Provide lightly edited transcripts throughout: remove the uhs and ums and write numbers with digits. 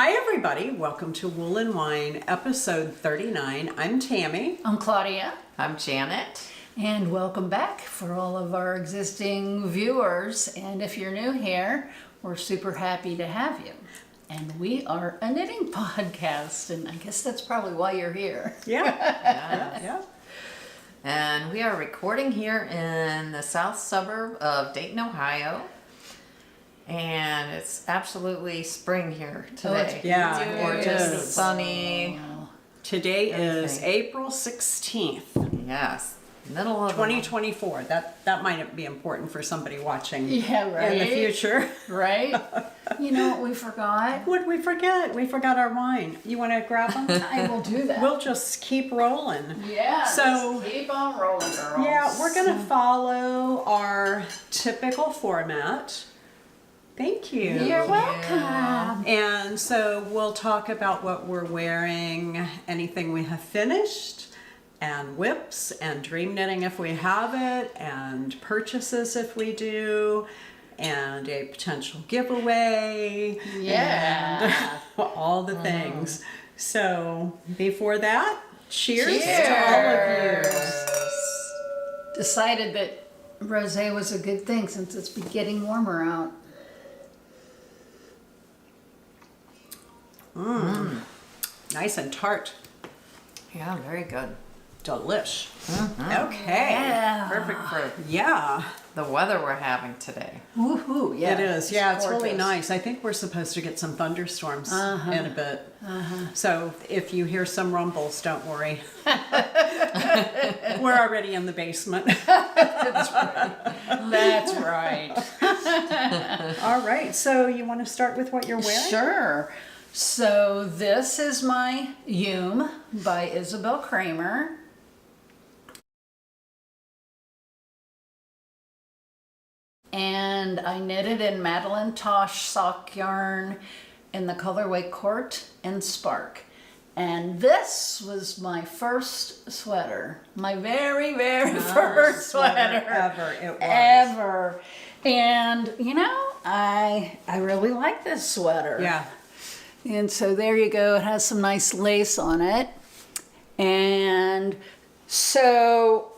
Hi everybody, welcome to Wool and Wine episode 39. I'm Tammi. I'm Claudia. I'm Janet. And welcome back for all of our existing viewers. And if you're new here, we're super happy to have you. And we are a knitting podcast, and I guess that's probably why you're here. Yeah. And we are recording here in the south suburb of Dayton, Ohio. And it's absolutely spring here today. Yeah, gorgeous, sunny. Today is April 16th. Yes, middle of 2024. That might be important for somebody watching right. in the future. Right? You know what we forgot? What did we forget? We forgot our wine. You want to grab them? I will do that. We'll just keep rolling. Yeah, So keep on rolling, girls. yeah, we're going to follow our typical format. Thank you. You're welcome. And so we'll talk about what we're wearing, anything we have finished, and whips, and dream knitting if we have it, and purchases if we do, and a potential giveaway. Yeah. And all the things. So before that, cheers Cheers. to all of you. Decided that rosé was a good thing since it's been getting warmer out. Nice and tart. Yeah, very good. Delish. Okay. Yeah. Perfect for Yeah. the weather we're having today. Woohoo! Yeah, It is. Yeah, it's really gorgeous. nice. I think we're supposed to get some thunderstorms in a bit. So if you hear some rumbles, don't worry. We're already in the basement. That's right. All right. So you want to start with what you're wearing? Sure. So this is my Yume by Isabell Kraemer. And I knitted in Madelinetosh sock yarn in the colorway Court and Spark. And this was my first sweater. My very, very first sweater ever. It was. Ever. And, you know, I really like this sweater. Yeah. And so there you go. It has some nice lace on it. And so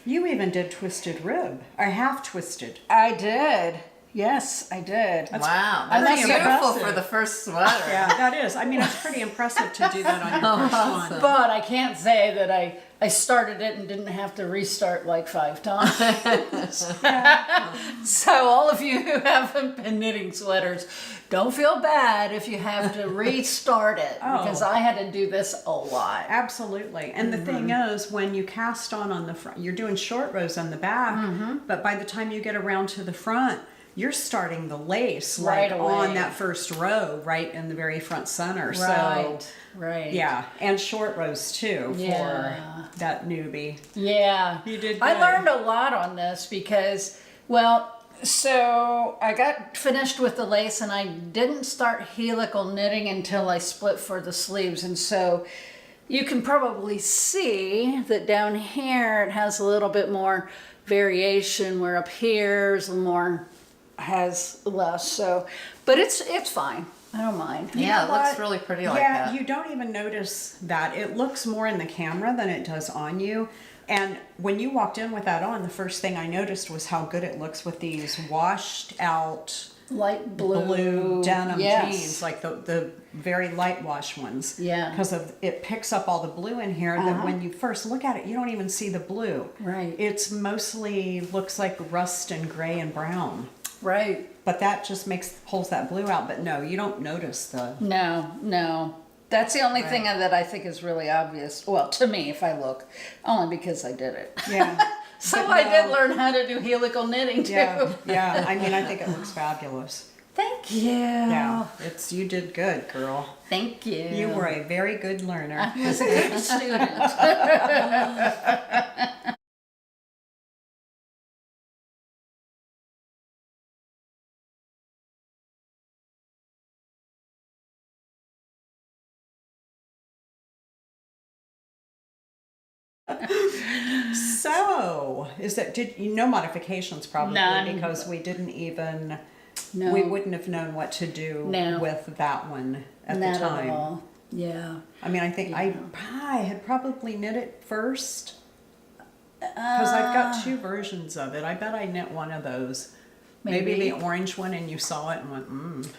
You even did twisted rib, or half twisted. I did. Yes, I did. Wow, that's that's beautiful impressive. for the first sweater. Yeah, that is. I mean, it's pretty impressive to do that on your first one. But I can't say that I started it and didn't have to restart like 5 times. So all of you who haven't been knitting sweaters, don't feel bad if you have to restart it, because I had to do this a lot. Absolutely. And the thing is, when you cast on the front, you're doing short rows on the back, but by the time you get around to the front, you're starting the lace Right like away. on that first row, right in the very front center. Right, So, right. yeah, and short rows too Yeah. for that newbie. Yeah. You did I good. learned a lot on this because, well, so I got finished with the lace and I didn't start helical knitting until I split for the sleeves. And so you can probably see that down here it has a little bit more variation, where up here is more, has less. So, but it's fine. I don't mind. You Yeah, know it looks what? really pretty like Yeah, that. you don't even notice that. It looks more in the camera than it does on you. And when you walked in with that on, the first thing I noticed was how good it looks with these washed out Light blue denim yes. jeans, like the very light wash ones. Yeah. Because of it picks up all the blue in here that when you first look at it, you don't even see the blue. Right. It's mostly looks like rust and gray and brown. Right. But that just pulls that blue out. But no, you don't notice the. No. That's the only thing that I think is really obvious. Well, to me, if I look, only because I did it. Yeah. So But I no. did learn how to do helical knitting too. Yeah. I mean, I think it looks fabulous. Thank you. Yeah. You did good, girl. Thank you. You were a very good learner. I was a good student. So, did you no modifications probably None. because we didn't even No. we wouldn't have known what to do No. with that one at Not the time. at all. Yeah. I mean, I think I had probably knit it first because I've got two versions of it. I bet I knit one of those. Maybe the orange one, and you saw it and went,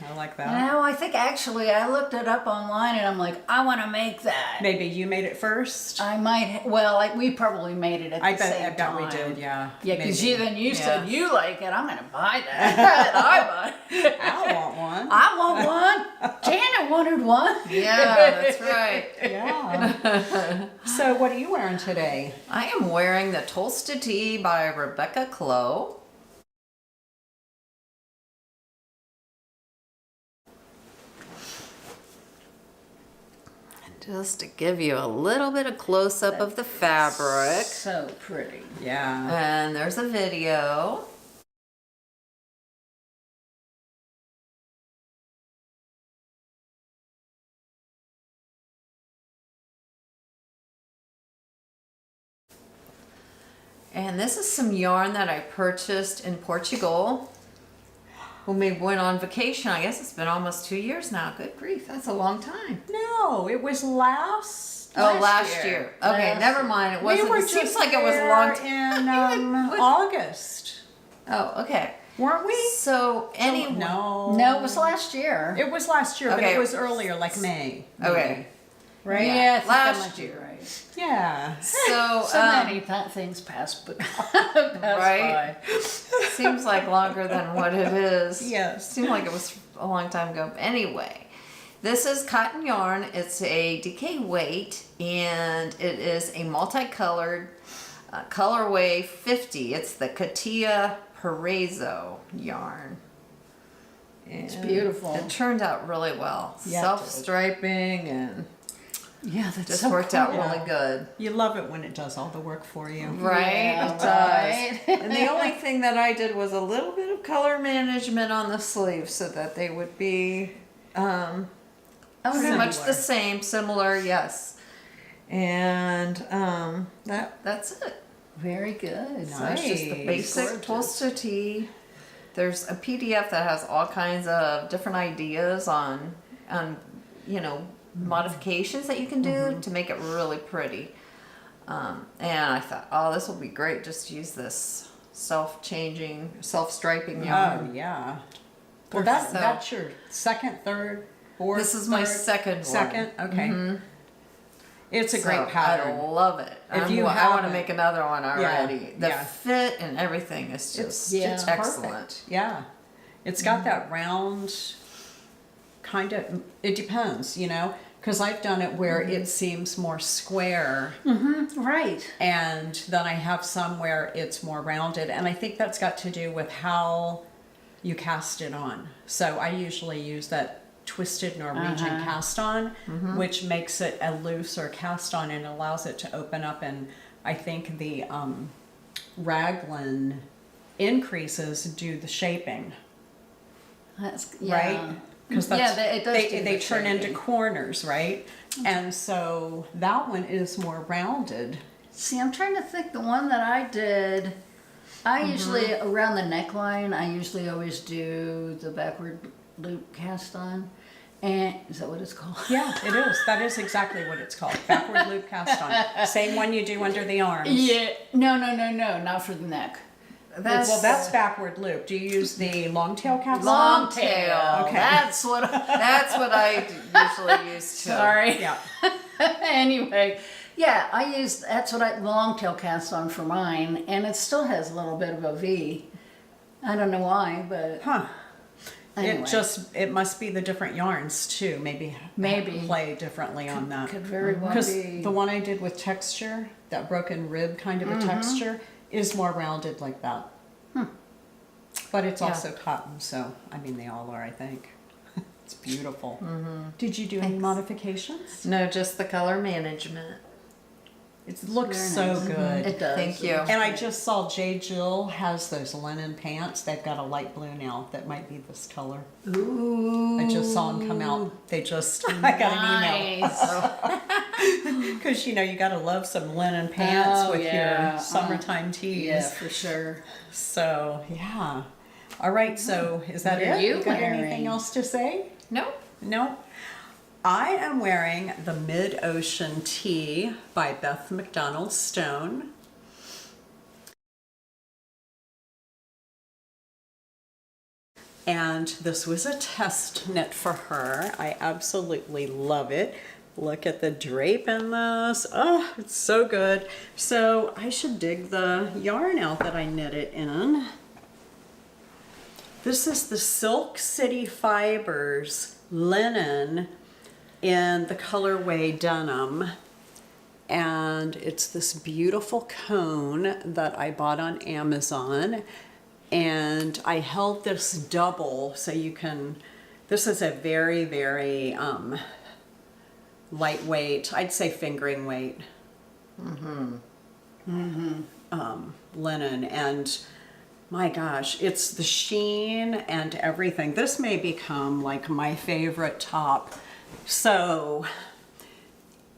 I like that. No, I think actually I looked it up online and I'm like, I want to make that. Maybe you made it first. I might, we probably made it at the same time. I bet we did, yeah. Yeah, because maybe. you said you like it. I'm going to buy that. I bought it. I want one. I want one. Janet wanted one. Yeah, that's right. Yeah. So what are you wearing today? I am wearing the Toasted Tee by Rebecca Clow. Just to give you a little bit of close-up of the fabric. So pretty. Yeah. And there's a video. And this is some yarn that I purchased in Portugal when we went on vacation. I guess it's been almost 2 years now. Good grief, that's a long time. No, it was last year. Okay, never mind. It wasn't. It seems like it was a long time. In August. Oh, okay. Weren't we? So anyway, No. No, it was last year. It was last year, but Okay. it was earlier, like May. Okay. Right? Yeah, I think Last that might be year. right. Yeah. So, So many things passed, right? by. Seems like longer than what it is. Yes. Seemed like it was a long time ago. Anyway, this is cotton yarn. It's a DK weight, and it is a multicolored colorway 50. It's the Katia Paraiso yarn. It's And beautiful. It turned out really well. Yeah, it Self-striping and Yeah, that's just so worked out cool. really good. You love it when it does all the work for you. Right, Yeah, it does. And the only thing that I did was a little bit of color management on the sleeves so that they would be pretty much the same, similar, yes. And that's it. Very good. So it's just the basic Gorgeous. Toasted Tee. There's a PDF that has all kinds of different ideas on modifications that you can do to make it really pretty. And I thought, oh, this will be great. Just use this self-changing, self-striping yarn. Oh, yeah. Well, Well, so- that's your second, third, fourth, This is my third? second one. Second? Okay. It's a So, great pattern. I love it. If you I want to haven't- make another one already. The yeah. fit and everything is just it's excellent. Perfect. Yeah. It's got that round kind of, it depends, because I've done it where it seems more square, Right. and then I have some where it's more rounded, and I think that's got to do with how you cast it on. So I usually use that twisted Norwegian cast on, which makes it a looser cast on and allows it to open up, and I think the raglan increases do the shaping, That's right? Because it does do they the turn into shaping. corners, right? And so that one is more rounded. See, I'm trying to think. The one that I did, I usually around the neckline. I usually always do the backward loop cast on. And is that what it's called? Yeah, it is. That is exactly what it's called. Backward loop cast on. Same one you do under the arms. Yeah. No, not for the neck. That's backward loop. Do you use the long tail cast on? Long tail. Okay. That's what. That's what I usually use too. Sorry. Yeah. Anyway, yeah, I use that's what I long tail cast on for mine, and it still has a little bit of a V. I don't know why, but Huh. anyway. It must be the different yarns too. Maybe play differently on that. could very well Because be. the one I did with texture, that broken rib kind of a texture, is more rounded like that. But it's also cotton, so I mean they all are, I think. It's beautiful. Did you do any modifications? No, just the color management. It looks Very so nice. good. It does. Thank you. And I just saw J. Jill has those linen pants. They've got a light blue now that might be this color. Ooh. I just saw them come out. They just, I got an email. Nice. Because, you got to love some linen pants Oh, with yeah. your summertime tees. Yeah, for sure. So, yeah. All right, so is that What are it? you got wearing? anything else to say? Nope. No. I am wearing the Mid-Ocean Tee by Beth MacDonald Stone. And this was a test knit for her. I absolutely love it. Look at the drape in this. Oh, it's so good. So I should dig the yarn out that I knit it in. This is the Silk City Fibers linen in the colorway Denim. And it's this beautiful cone that I bought on Amazon. And I held this double so you can, this is a very, very lightweight, I'd say fingering weight linen. And my gosh, it's the sheen and everything. This may become like my favorite top. So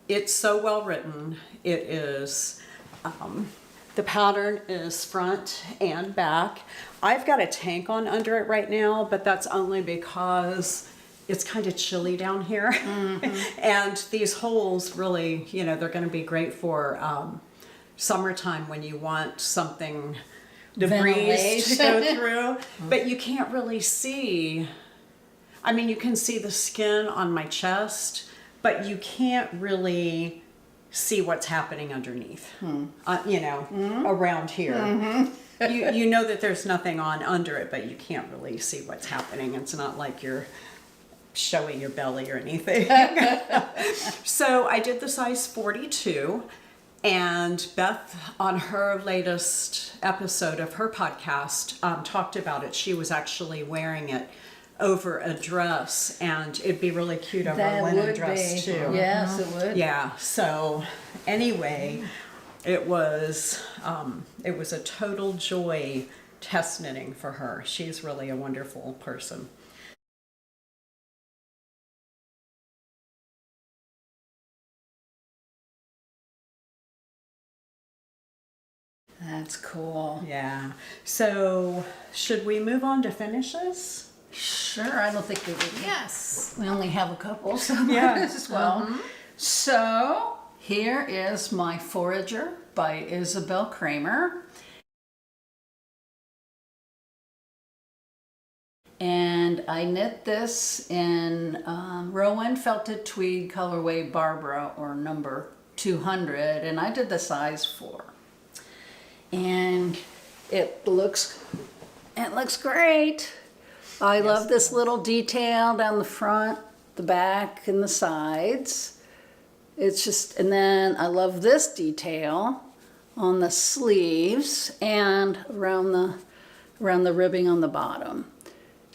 it's so well written. It is, the pattern is front and back. I've got a tank on under it right now, but that's only because it's kind of chilly down here. And these holes really, you know, they're going to be great for summertime when you want something, the breeze to go through. But you can't really see. I mean, you can see the skin on my chest, but you can't really see what's happening underneath, you know, around here. You know that there's nothing on under it, but you can't really see what's happening. It's not like you're showing your belly or anything. So I did the size 42, and Beth, on her latest episode of her podcast, talked about it. She was actually wearing it over a dress, and it'd be really cute over a linen dress too. Yes, it would. Yeah. So anyway, it was a total joy test knitting for her. She's really a wonderful person. That's cool. Yeah. So should we move on to finishes? Sure, I don't think we would. Yes. We only have a couple, so Yeah. might as well. So here is my Forager by Isabell Kraemer. And I knit this in Rowan Felted Tweed colorway Barbara, or number 200, and I did the size 4. And it looks great. I love this little detail down the front, the back, and the sides. It's just, and then I love this detail on the sleeves and around the ribbing on the bottom.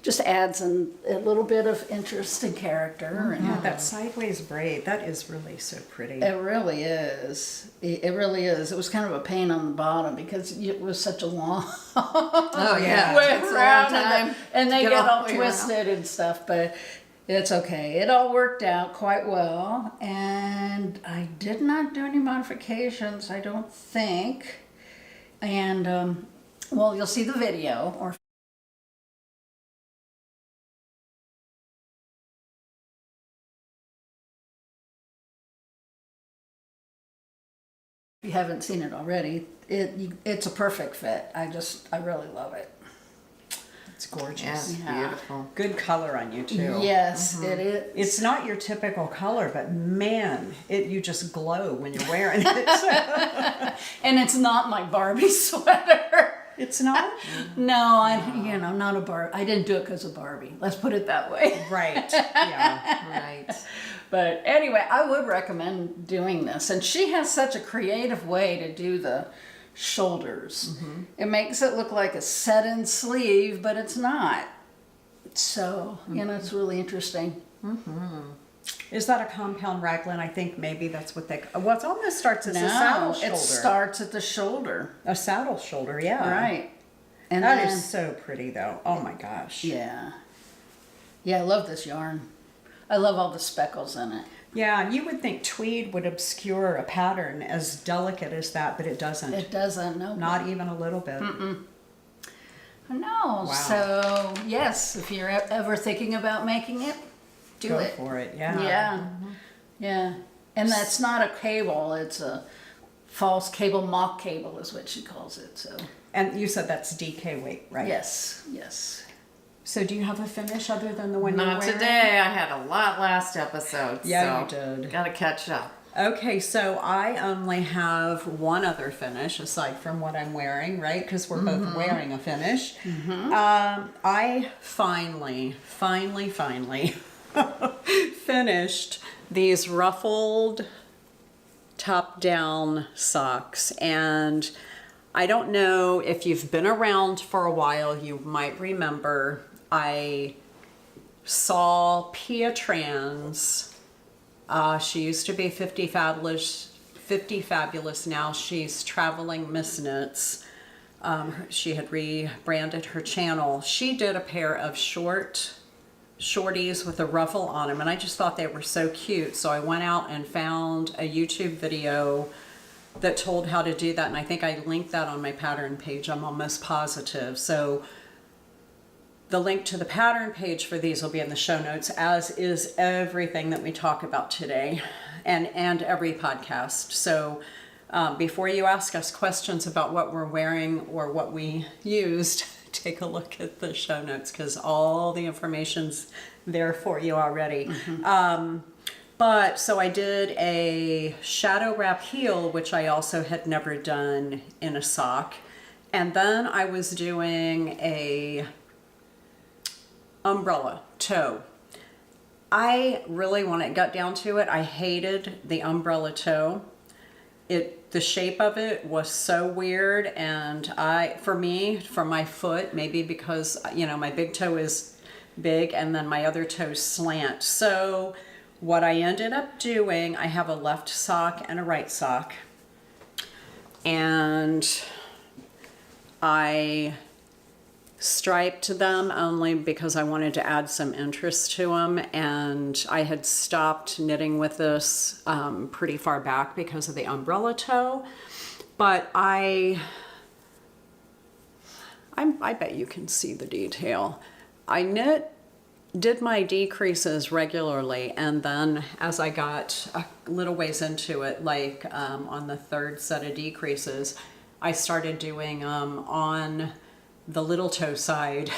Just adds a little bit of interest and character. And Yeah, that sideways braid, that is really so pretty. it really is. It really is. It was kind of a pain on the bottom because it was such a long Oh yeah. way It's a long around, time and they to get all the way twisted and stuff, but it's okay. It all worked out quite well, and I did not do any modifications, I don't think. And well, you'll see the video, or if you haven't seen it already, it's a perfect fit. I really love it. It's gorgeous. Yeah. Beautiful. Good color on you too. Yes, it is. It's not your typical color, but man, you just glow when you're wearing it. And it's not my Barbie sweater. It's not? No, not a Barbie. I didn't do it because of Barbie. Let's put it that way. Right. Yeah. Right. But anyway, I would recommend doing this. And she has such a creative way to do the shoulders. It makes it look like a set-in sleeve, but it's not. So, it's really interesting. Is that a compound raglan? I think maybe that's what they. Well, it almost starts as a saddle shoulder. It starts at the shoulder. A saddle shoulder, yeah. Right. And That then, is so pretty, though. Oh my gosh. yeah. Yeah, I love this yarn. I love all the speckles in it. Yeah, you would think tweed would obscure a pattern as delicate as that, but it doesn't. It doesn't, no. Not even a little bit. I know. Wow. So yes, if you're ever thinking about making it, do Go it. for it, yeah. Yeah. Yeah. And that's not a cable, it's a false cable, mock cable is what she calls it. So And you said that's DK weight, right? yes, yes. So do you have a finish other than the one you're Not wearing? today. I had a lot last episode. Yeah, so you did. Gotta catch up. Okay, so I only have one other finish aside from what I'm wearing, right? Because we're both wearing a finish. I finally finished these ruffled top down socks. And I don't know if you've been around for a while, you might remember I saw Pia Trans. She used to be 50 Fabulous. Now she's Traveling Miss Knits. She had rebranded her channel. She did a pair of shorties with a ruffle on them, and I just thought they were so cute. So I went out and found a YouTube video that told how to do that, and I think I linked that on my pattern page. I'm almost positive. So the link to the pattern page for these will be in the show notes, as is everything that we talk about today and every podcast. So before you ask us questions about what we're wearing or what we used, take a look at the show notes because all the information's there for you already. But so I did a shadow wrap heel, which I also had never done in a sock. And then I was doing a umbrella toe. I really, when it got down to it, I hated the umbrella toe. The shape of it was so weird, and for my foot, maybe because, you know, my big toe is big and then my other toes slant. So what I ended up doing, I have a left sock and a right sock, and I striped them only because I wanted to add some interest to them, and I had stopped knitting with this pretty far back because of the umbrella toe, but I bet you can see the detail. I did my decreases regularly, and then as I got a little ways into it, like on the third set of decreases, I started doing on the little toe side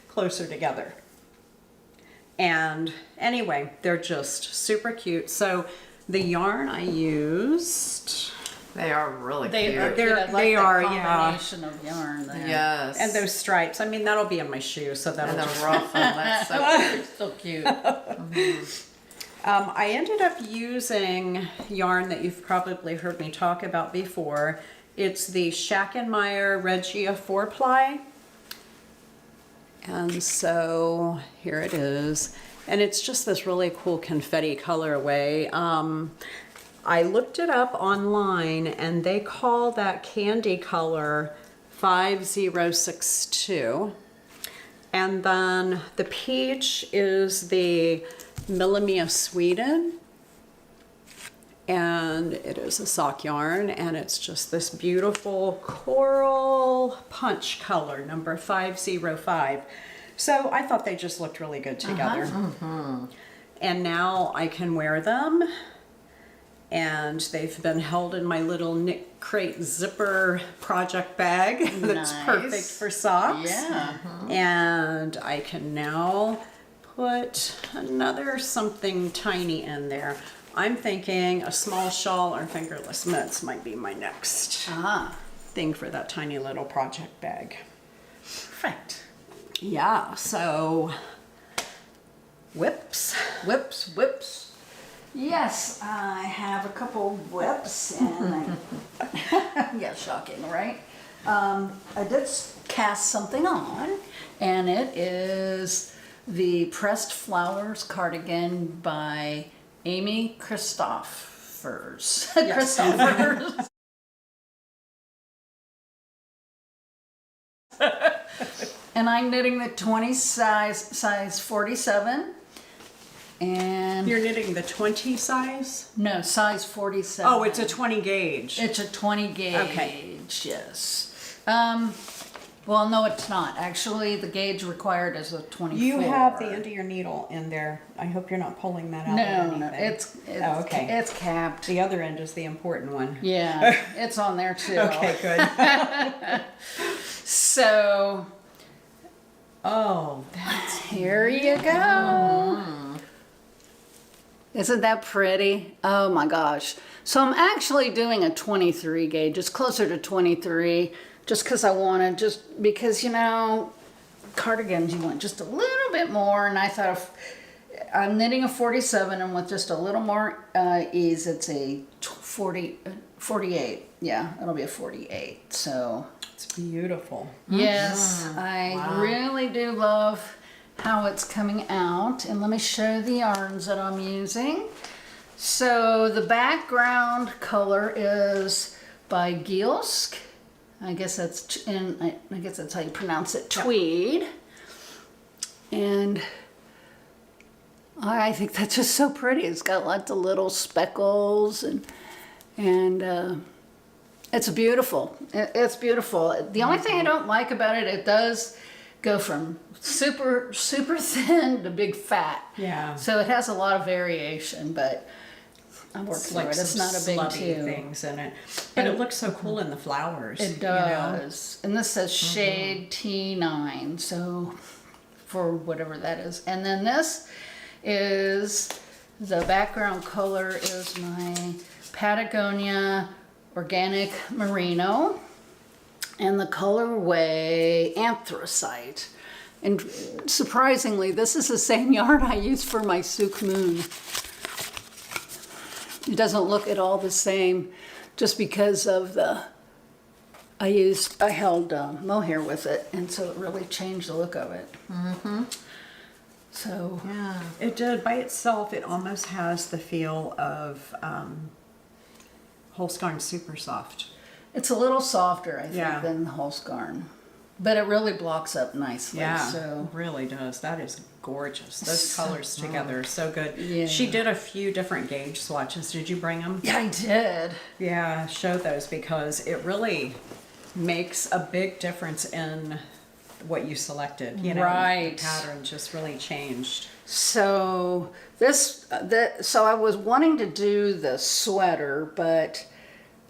closer together. And anyway, they're just super cute. So the yarn I used, They are really They cute. are cute. I like they that are, yeah. combination of yarn there. Yes. and those stripes, I mean, that'll be in my shoe, so that'll And the just ruffle. That's so cute. So cute. I ended up using yarn that you've probably heard me talk about before. It's the Shackenmeyer Regia 4-ply. And so here it is. And it's just this really cool confetti colorway. I looked it up online, and they call that candy color 5062. And then the peach is the Millamia Sweden. And it is a sock yarn, and it's just this beautiful coral punch color, number 505. So I thought they just looked really good together. And now I can wear them, and they've been held in my little knit crate zipper project bag that's Nice. perfect for socks. Yeah. And I can now put another something tiny in there. I'm thinking a small shawl or fingerless mitts might be my next thing for that tiny little project bag. Perfect. Yeah, so whips. Whips. Yes, I have a couple whips, and yeah, shocking, right? I did cast something on, and it is the Pressed Flowers cardigan by Amy Christoffers. Yes. Christoffers. And I'm knitting the 20 size 47. And You're knitting the 20 size? no, size 47. Oh, it's a 20 gauge. It's a 20 gauge. Okay. Yes. Well, no, it's not. Actually, the gauge required is a 24. You have the end of your needle in there. I hope you're not pulling that out. No, it's Oh, okay. It's capped. The other end is the important one. Yeah, it's on there too. Okay, good. So, Oh, that's here you go. Isn't that pretty? Oh my gosh. So I'm actually doing a 23 gauge. It's closer to 23 just because I want to, because, you know, cardigans you want just a little bit more. And I thought if I'm knitting a 47 and with just a little more ease, it's a 48. Yeah, it'll be a 48. So it's beautiful. yes, I really do love how it's coming out. And let me show the yarns that I'm using. So the background color is by Gilsk. I guess that's I guess that's how you pronounce it. Tweed. And I think that's just so pretty. It's got lots of little speckles and it's beautiful. It's beautiful. The only thing I don't like about it, it does go from super thin to big fat. Yeah. So it has a lot of variation, but I worked It's through like it. It's not a big slutty too. things in it. But it looks so cool in the flowers. It does. And this says shade T9, so for whatever that is. And then this is, the background color is my Patagonia Organic Merino. And the colorway Anthracite. And surprisingly, this is the same yarn I use for my Souk Moon. It doesn't look at all the same just because of I held mohair with it, and so it really changed the look of it. So Yeah, it did. By itself, it almost has the feel of Holstgarn Supersoft. it's a little softer, I think, Yeah. than the Holstgarn. But it really blocks up nicely. Yeah, So really does. That is gorgeous. Those colors together are so good. Yeah. She did a few different gauge swatches. Did you bring them? yeah, I did. Yeah, show those because it really makes a big difference in what you selected. You know, Right. The pattern just really changed. So so I was wanting to do the sweater, but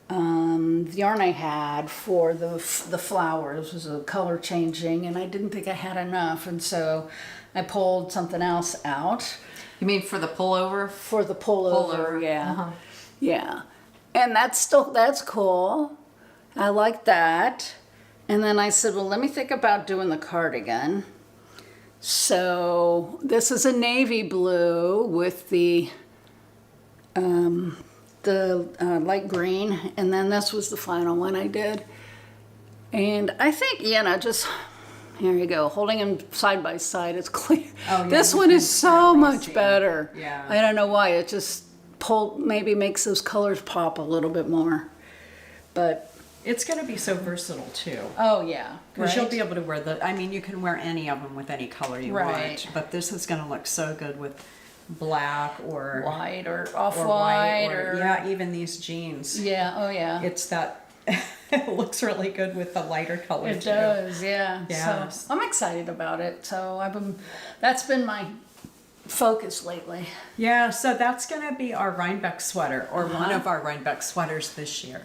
the yarn I had for the flowers was a color changing, and I didn't think I had enough, and so I pulled something else out You mean for the pullover? for the pullover. Pullover, Yeah, uh-huh. yeah, and that's cool. I like that. And then I said, well, let me think about doing the cardigan. So this is a navy blue with the light green, and then this was the final one I did. And I think, just, here you go, holding them side by side, it's clear. Oh, yeah, This you one can is so clearly much see. better. Yeah. I don't know why, it just maybe makes those colors pop a little bit more. But, It's going to be so versatile too. oh yeah. Because right? you'll be able to wear you can wear any of them with any color you Right. want. But this is going to look so good with black or white or or off-white white or, yeah, even these jeans. yeah, oh yeah. It's that it looks really good with the lighter color It too. does, yeah. Yes. So I'm excited about it. So that's been my focus lately. Yeah, so that's going to be our Rhinebeck sweater, or one of our Rhinebeck sweaters this year.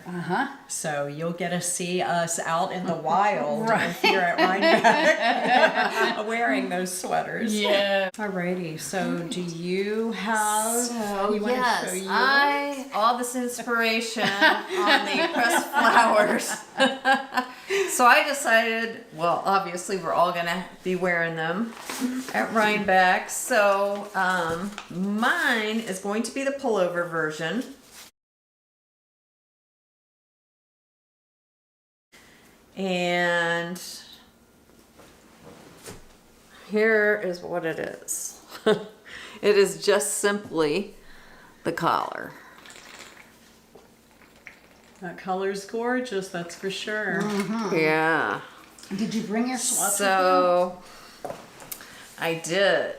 So you'll get to see us out in the wild if you're at Rhinebeck wearing those sweaters. Yeah. Alrighty, so do you have, So you want to show yes, yours? all this inspiration on the pressed flowers. So I decided, well, obviously we're all gonna be wearing them at Rhinebeck. So mine is going to be the pullover version. And here is what it is. It is just simply the collar. That color's gorgeous, that's for sure. Yeah. Did you bring your swatch? So I did.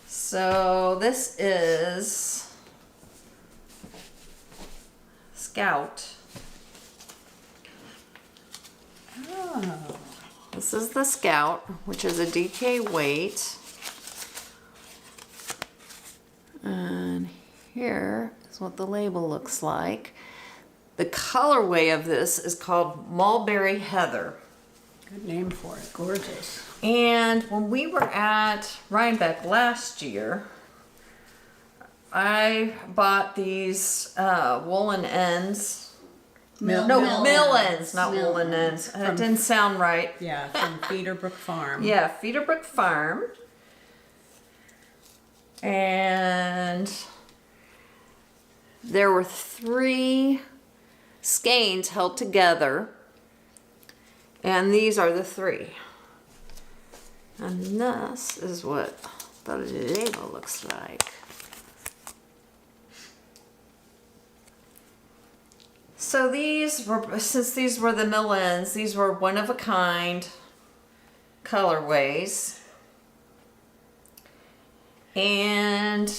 So this is Scout. Oh. This is the Scout, which is a DK weight. And here is what the label looks like. The colorway of this is called Mulberry Heather. Good name for it. Gorgeous. And when we were at Rhinebeck last year, I bought these woolen ends. Mill ends, not Mill woolen ends. It didn't sound right. Yeah, from Feederbrook Farm. Yeah, Feederbrook Farm. And there were 3 skeins held together. And these are the 3. And this is what the label looks like. So these were, since these were the mill ends, these were one of a kind colorways. And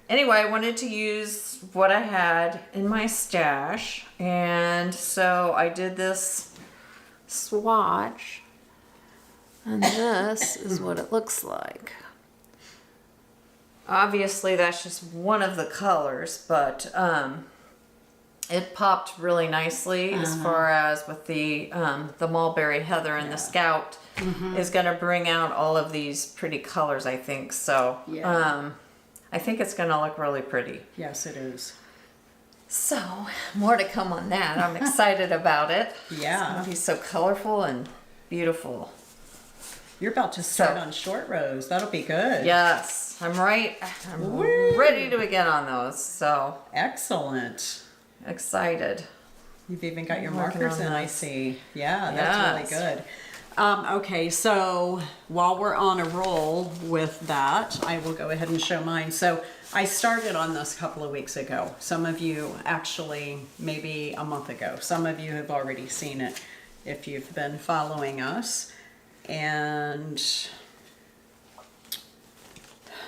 anyway, I wanted to use what I had in my stash. And so I did this swatch. And this is what it looks like. Obviously, that's just one of the colors, but it popped really nicely as far as with the Mulberry Heather and the Scout is going to bring out all of these pretty colors, I think. So I think it's going to look really pretty. Yes, it is. So more to come on that. I'm excited about it. Yeah. It's going to be so colorful and beautiful. You're about to start on short rows. That'll be good. Yes, I'm right. I'm ready to get on those. So Excellent. excited. You've even got your Working markers on in, I this. see. Yeah, that's Yes. really good. Okay, so while we're on a roll with that, I will go ahead and show mine. So I started on this a couple of weeks ago. Some of you actually maybe a month ago. Some of you have already seen it if you've been following us. And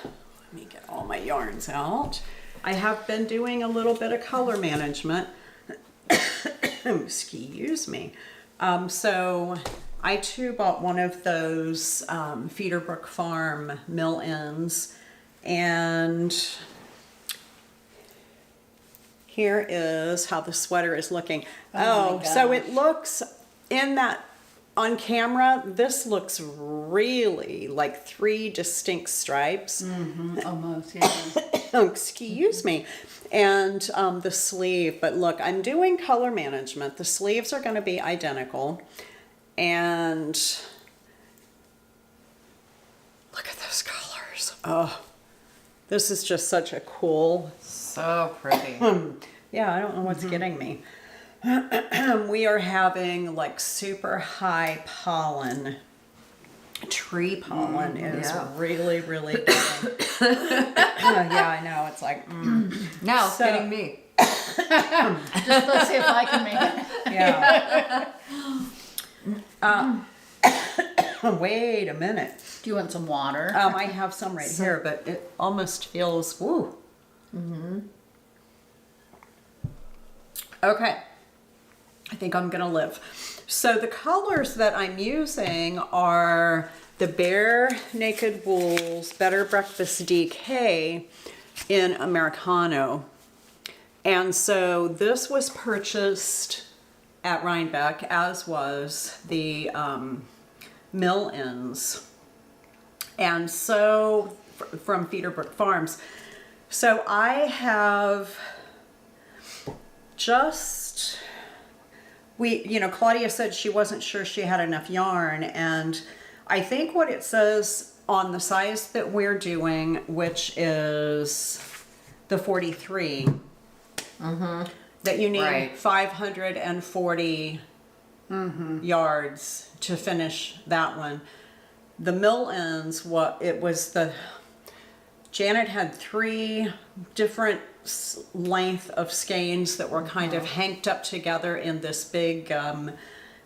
let me get all my yarns out. I have been doing a little bit of color management. Excuse me. So I too bought one of those Feederbrook Farm Mill ends, and here is how the sweater is looking. Oh my So it gosh. looks in that on camera, this looks really like 3 distinct stripes. Almost, yeah. Oh, excuse me. And the sleeve, but look, I'm doing color management. The sleeves are going to be identical. And look at those colors. Oh, this is just such a cool. So pretty. Yeah, I don't know what's getting me. We are having like super high pollen. Tree pollen is really, really good. Yeah, I know. It's like, Now it's So- getting me. Just let's see if I can make it. yeah. Wait a minute. Do you want some water? I have some right here, but it almost feels, woo. Okay. I think I'm gonna live. So the colors that I'm using are the Bare Naked Wool's Better Breakfast DK in Americano. And so this was purchased at Rhinebeck, as was the mill ends. And so from Feederbrook Farms. So I have just, Claudia said she wasn't sure she had enough yarn, and I think what it says on the size that we're doing, which is the 43, that you need Right. 540 yards to finish that one. The mill ends, Janet had 3 different length of skeins that were kind of hanked up together in this big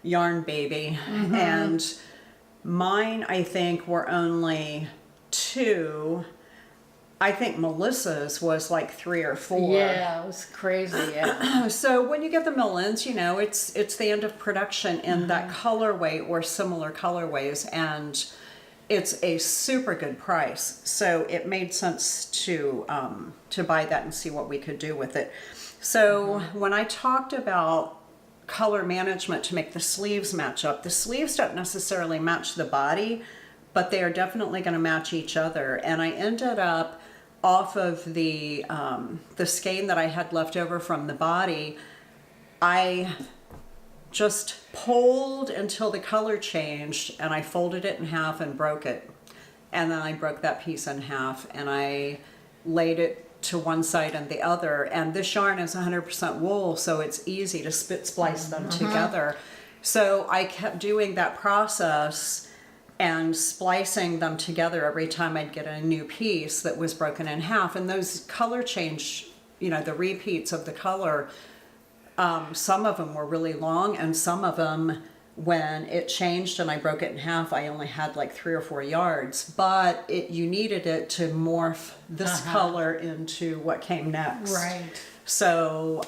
yarn baby. And mine, I think, were only 2. I think Melissa's was like 3 or 4. Yeah, it was crazy. Yeah. So when you get the mill-ins, you know, it's the end of production in that colorway or similar colorways, and it's a super good price. So it made sense to buy that and see what we could do with it. So when I talked about color management to make the sleeves match up, the sleeves don't necessarily match the body, but they are definitely going to match each other. And I ended up off of the skein that I had left over from the body, I just pulled until the color changed, and I folded it in half and broke it. And then I broke that piece in half, and I laid it to one side and the other. And this yarn is 100% wool, so it's easy to spit splice them together. So I kept doing that process and splicing them together every time I'd get a new piece that was broken in half. And those color change, you know, the repeats of the color, some of them were really long, and some of them, when it changed and I broke it in half, I only had like 3 or 4 yards, but you needed it to morph this color into what came next. Right. So,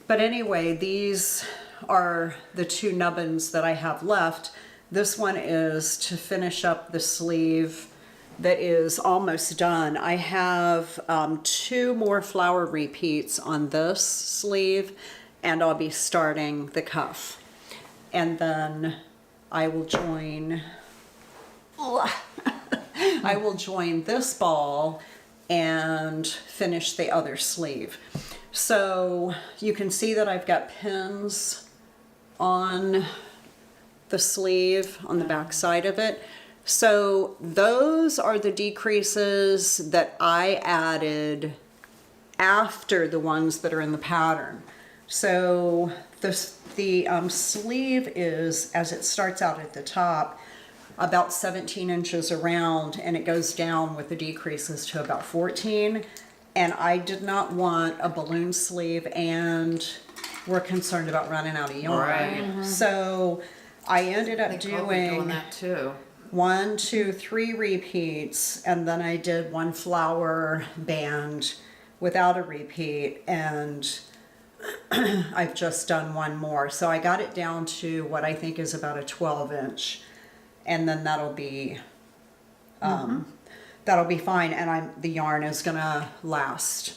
but anyway, these are the 2 nubbins that I have left. This one is to finish up the sleeve that is almost done. I have 2 more flower repeats on this sleeve, and I'll be starting the cuff. And then I will join I will join this ball and finish the other sleeve. So you can see that I've got pins on the sleeve on the back side of it. So those are the decreases that I added after the ones that are in the pattern. So the sleeve is, as it starts out at the top, about 17 inches around, and it goes down with the decreases to about 14. And I did not want a balloon sleeve, and we're concerned about running out of yarn. Right. So I ended up doing that too. 1, 2, 3 repeats, and then I did 1 flower band without a repeat, and I've just done 1 more. So I got it down to what I think is about a 12-inch, and then that'll be fine, and the yarn is gonna last.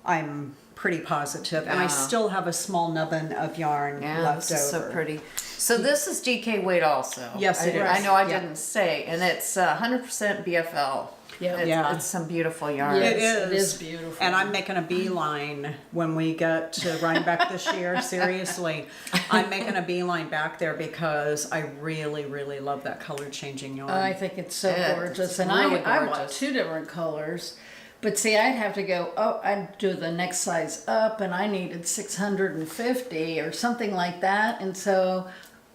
I'm pretty positive, and I still have a small nubbin of yarn left over. This is so pretty. So this is DK weight also. Yes, it is. I know I didn't say, and it's 100% BFL. Yeah. It's some beautiful yarn. It is. It is beautiful. And I'm making a beeline when we get to Rhinebeck this year. Seriously, I'm making a beeline back there because I really, really love that color changing yarn. I think it's so gorgeous. It's And really I want gorgeous. 2 different colors. But see, I'd have to go, I'd do the next size up, and I needed 650 or something like that. And so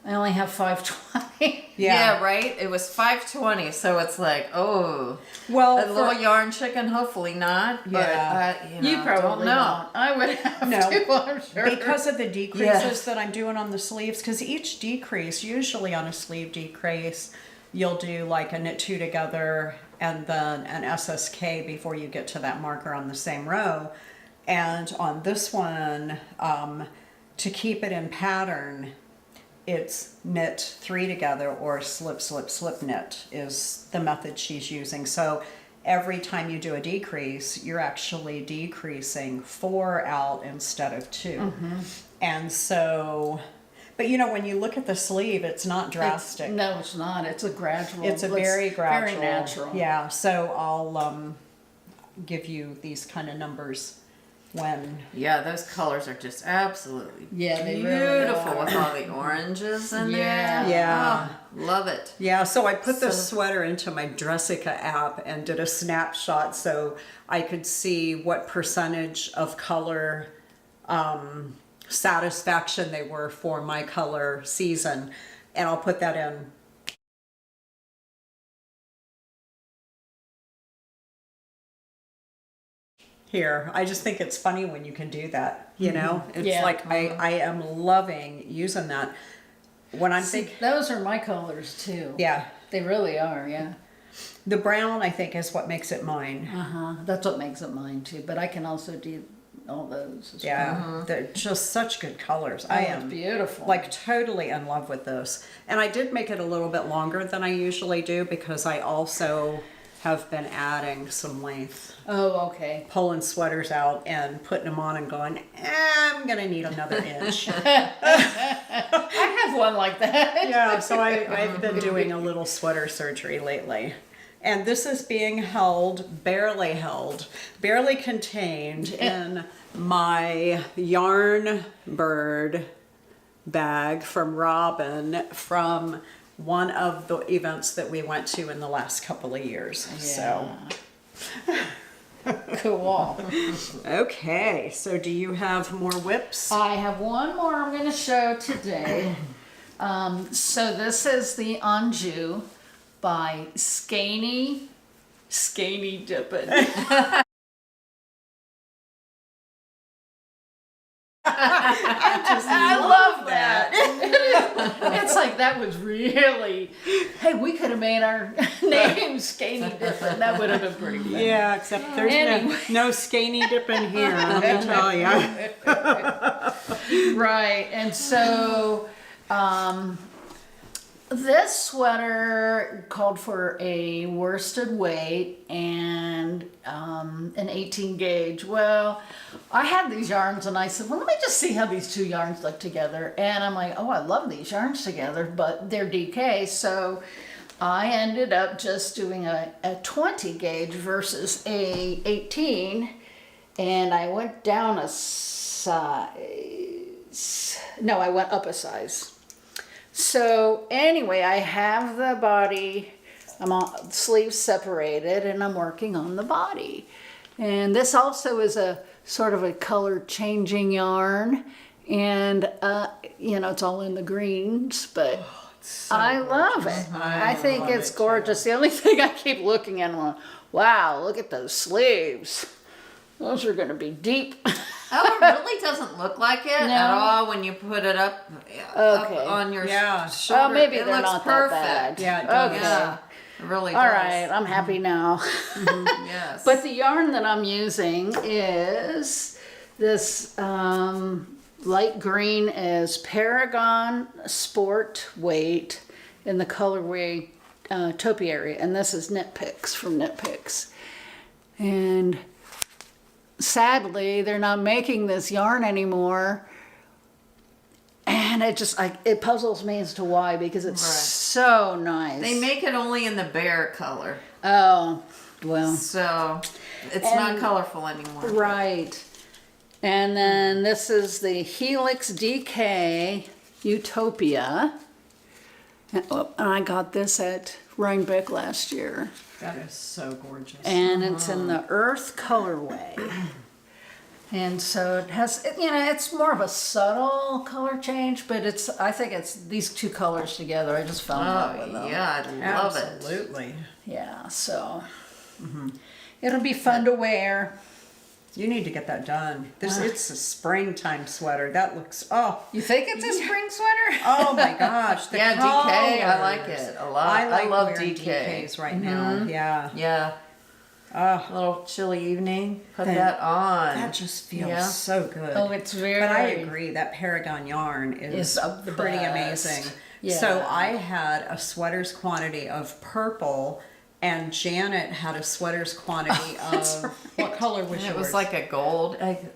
I only have 520. Yeah, right? It was 520, so it's like, well, a little yarn chicken, hopefully not. But, You probably don't know. won't. I would have No, to, I'm sure. because of the decreases that I'm doing on the sleeves, because each decrease, usually on a sleeve decrease, you'll do like a knit 2 together and then an SSK before you get to that marker on the same row. And on this one, to keep it in pattern, it's knit 3 together or slip, slip, slip knit is the method she's using. So every time you do a decrease, you're actually decreasing 4 out instead of 2. And so, but you know, when you look at the sleeve, it's not drastic. No, it's not. It's a gradual. It's a very gradual. Very natural. Yeah, so I'll give you these kind of numbers when. Yeah, those colors are just absolutely they really beautiful are. with all the oranges in there. Yeah. Oh, love it. Yeah, so I put the sweater into my Dressica app and did a snapshot so I could see what percentage of color satisfaction they were for my color season, and I'll put that in. Here, I just think it's funny when you can do that, you know? It's like, I am loving using that. When I'm thinking, Those are my colors too. yeah. They really are, yeah. The brown, I think, is what makes it mine. That's what makes it mine too. But I can also do all those. As Yeah, they're just such good colors. I it's am beautiful. like totally in love with this. And I did make it a little bit longer than I usually do because I also have been adding some length. Oh, okay. Pulling sweaters out and putting them on and going, I'm gonna need another inch. I have one like that. Yeah, so I've been doing a little sweater surgery lately. And this is being barely contained in my yarn bird bag from Robin from one of the events that we went to in the last couple of years. So, Cool. okay, so do you have more whips? I have one more I'm going to show today. So this is the Anjou by Skaney Dippin'. I love that. It's like that was really. Hey, we could have made our name Skaney Dippin'. That would have been pretty good. Yeah, except there's Anyway. no skaney dipping here, let me tell you. Right, and so this sweater called for a worsted weight and an 18 gauge. Well, I had these yarns and I said, well, let me just see how these two yarns look together. And I'm like, oh, I love these yarns together, but they're DK. So I ended up just doing a 20 gauge versus a 18. And I went down a size. No, I went up a size. So anyway, I have the body, I'm on sleeves separated and I'm working on the body. And this also is a sort of a color changing yarn. And, it's all in the greens, but I love it. I think love it's it, gorgeous. The only thing I keep looking at, wow, look at those sleeves. Those are going to be deep. Oh, it really doesn't look like it at all when you put it up on your shoulder. Oh, maybe it they're looks not perfect. that bad. Yeah, it does. Okay. Yeah, it really All does. right, I'm happy now. Yes. But the yarn that I'm using is this light green is Paragon Sport Weight in the colorway Topiary, and this is Knit Picks from Knit Picks. And sadly, they're not making this yarn anymore. And it puzzles me as to why, because it's so nice. They make it only in the bear color. Oh, well. So it's not colorful anymore. Right. And then this is the Helix DK Ewetopia. And I got this at Rhinebeck last year. That is so gorgeous. And it's in the earth colorway. And so it has, it's more of a subtle color change, but I think it's these two colors together. I just fell in love with them. Yeah, I love it. Absolutely. Yeah, so it'll be fun to wear. You need to get that done. It's a springtime sweater. That looks, You think it's a spring sweater? oh my gosh. The Yeah, DK, I like colors. it a lot. I love wearing DK. DKs right now. Yeah. Yeah. Oh, A little chilly evening. Put that on. that just feels so good. Oh, it's very. But I agree, that Paragon yarn is the pretty best. amazing. Yeah. So I had a sweater's quantity of purple, and Janet had a sweater's quantity of what color was yours? It was like a gold, turmeric.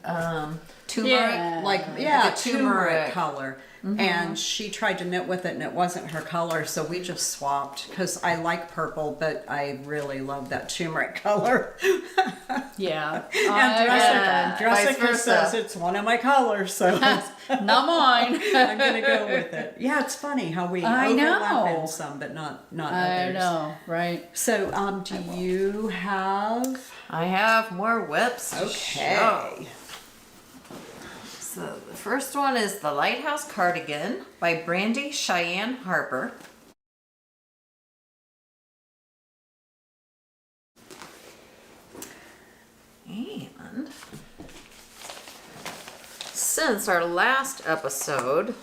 Yeah. like the turmeric color. And she tried to knit with it and it wasn't her color, so we just swapped because I like purple, but I really love that turmeric color. Yeah. And Vice Jessica versa. says it's one of my colors, so Not mine. I'm gonna go with it. Yeah, it's funny how we I overlap know. in some, but not I others. know, right? So, do you have? I have more whips. to Okay. show. So the first one is the Lighthouse Cardigan by Brandy Cheyenne Harper. And since our last episode,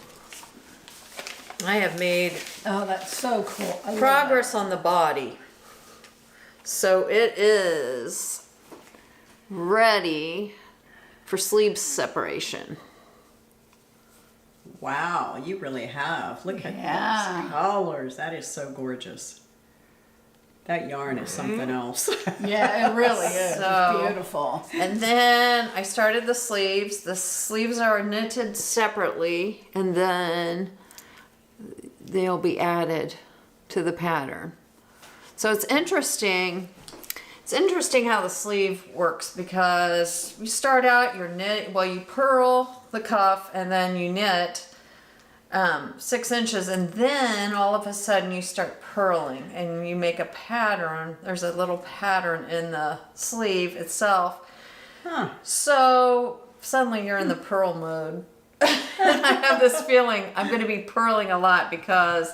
I have made Oh, that's so cool. I love progress on the body. So it is ready for sleeve separation. Wow, you really have. Look at Yeah. those colors. That is so gorgeous. That yarn is something else. Yeah, it really is. So- It's beautiful. And then I started the sleeves. The sleeves are knitted separately, and then they'll be added to the pattern. So it's interesting. It's interesting how the sleeve works, because you start out, you're knit, well, you purl the cuff and then you knit 6 inches, and then all of a sudden you start purling and you make a pattern. There's a little pattern in the sleeve itself. Huh. So suddenly you're in the purl mode. I have this feeling I'm going to be purling a lot, because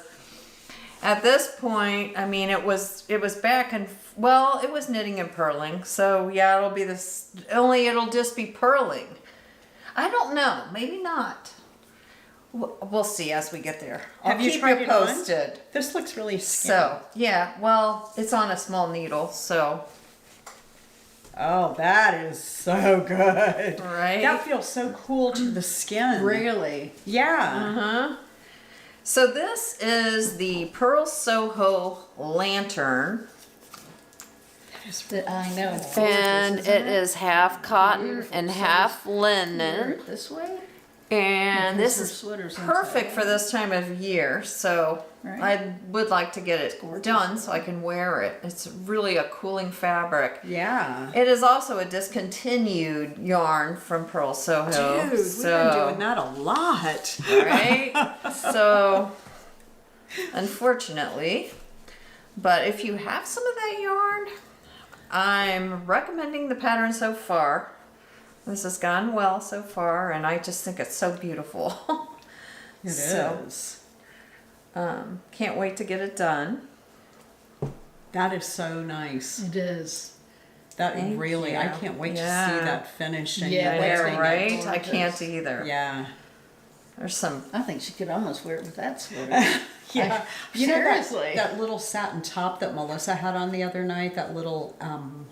at this point, I mean, it was back and, well, it was knitting and purling. So yeah, it'll be this, only it'll just be purling. I don't know, maybe not. We'll see as we get there. I'll Have you keep tried you it on? posted. This looks really skinny. So yeah, well, it's on a small needle, so. Oh, that is so good. Right? That feels so cool to the skin. Really. Yeah. So this is the Pearl Soho Lantern. I know. It's And gorgeous, it isn't is half cotton Beautiful. and So half Wear linen. it this way? And Because this her is sweater's perfect inside. for this time of year. So Right. I would like to get it gorgeous. done so I can wear it. It's really a cooling fabric. Yeah. It is also a discontinued yarn from Pearl Soho. Dude, we've been doing that a lot. Right? So, unfortunately, but if you have some of that yarn, I'm recommending the pattern so far. This has gone well so far, and I just think it's so beautiful. It So- is. Can't wait to get it done. That is so nice. It is. That Thank really, you. I can't wait to Yeah. see that finished and Yeah, you that's wearing gonna be it. Right? I gorgeous. can't either. Yeah. There's some. I think she could almost wear it with that sweater. Yeah. I- You know seriously. that little satin top that Melissa had on the other night, that little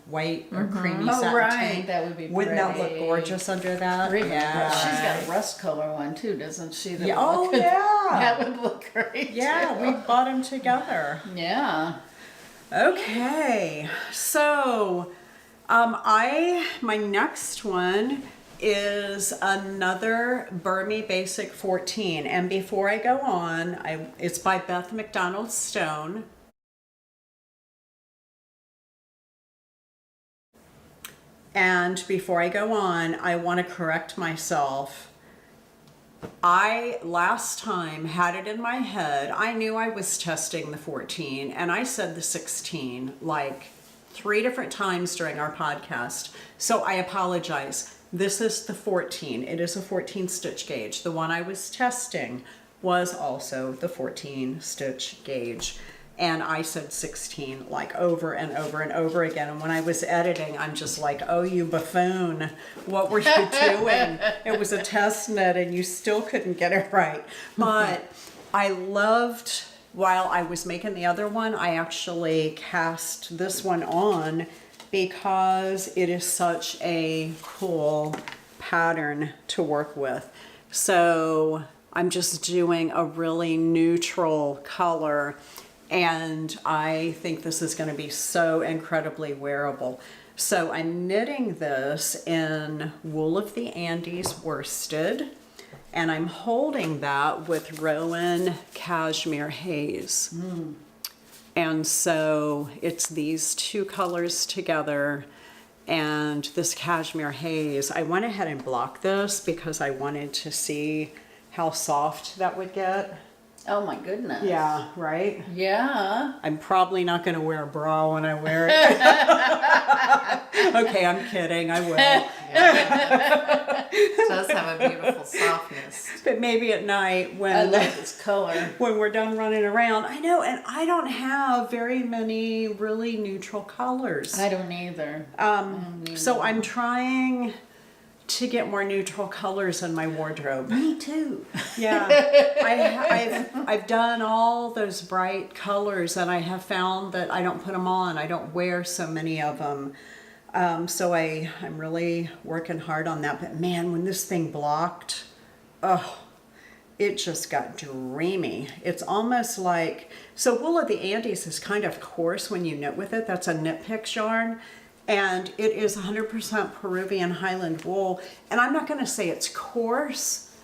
white or creamy Oh, satin right. tank. That would be Wouldn't that look pretty. gorgeous under that? Really Yeah. pretty. She's got a rust color one too, doesn't she? That Yeah, would oh look- yeah. That would look great. Yeah, too. we bought them together. Yeah. Okay, so my next one is another Bermy Basic 14, and before I go on, it's by Beth MacDonald Stone. And before I go on, I want to correct myself. I last time had it in my head. I knew I was testing the 14 and I said the 16 like 3 different times during our podcast. So I apologize. This is the 14. It is a 14 stitch gauge. The one I was testing was also the 14 stitch gauge. And I said 16 like over and over and over again. And when I was editing, I'm just like, oh, you buffoon, what were you doing? It was a test knit and you still couldn't get it right. But I loved, while I was making the other one, I actually cast this one on because it is such a cool pattern to work with. So I'm just doing a really neutral color. And I think this is going to be so incredibly wearable. So I'm knitting this in Wool of the Andes worsted, and I'm holding that with Rowan Cashmere Haze. And so it's these two colors together, and this Cashmere Haze. I went ahead and blocked this because I wanted to see how soft that would get. Oh my goodness. Yeah, right? Yeah. I'm probably not going to wear a bra when I wear it. Okay, I'm kidding. I will. It does have a beautiful softness. But maybe at night I when love this color. when we're done running around. I know, and I don't have very many really neutral colors. I don't either. So I'm trying to get more neutral colors in my wardrobe. Me too. Yeah, I've done all those bright colors, and I have found that I don't put them on. I don't wear so many of them. So I'm really working hard on that. But man, when this thing blocked, oh, it just got dreamy. It's almost like, so wool of the Andes is kind of coarse when you knit with it. That's a knit picks yarn. And it is 100% Peruvian Highland wool. And I'm not going to say it's coarse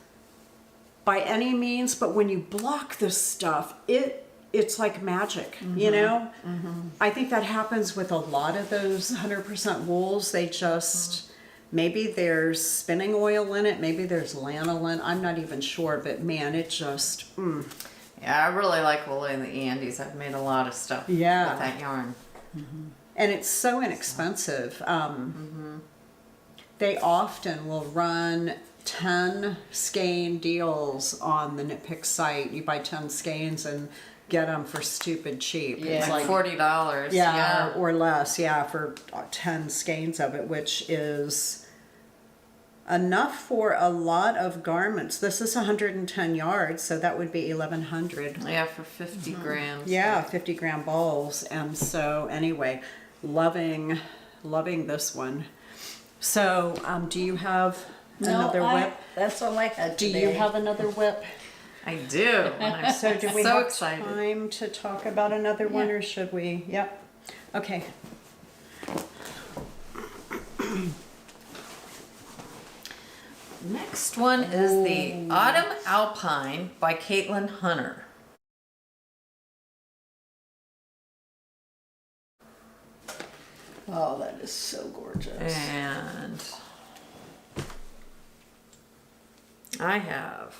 by any means, but when you block this stuff, it's like magic, you know? I think that happens with a lot of those 100% wools. They just, maybe there's spinning oil in it, maybe there's lanolin, I'm not even sure, but man, it just, Yeah, I really like wool in the Andes. I've made a lot of stuff with that yarn. And it's so inexpensive. They often will run 10 skein deals on the Knit Pick site. You buy 10 skeins and get them for stupid cheap. Yeah. It's Like $40. yeah, or less, for 10 skeins of it, which is enough for a lot of garments. This is 110 yards, so that would be 1,100. Yeah, for 50 grams. Yeah, 50 gram balls. And so anyway, loving this one. So do you have another whip? That's all I had Do today. you have another whip? I do. I'm So do we so have excited. time to talk about another one, Yeah. or should we? Yep. Okay. Next one is the Autumn Alpine by Caitlin Hunter. Oh, that is so gorgeous. And I have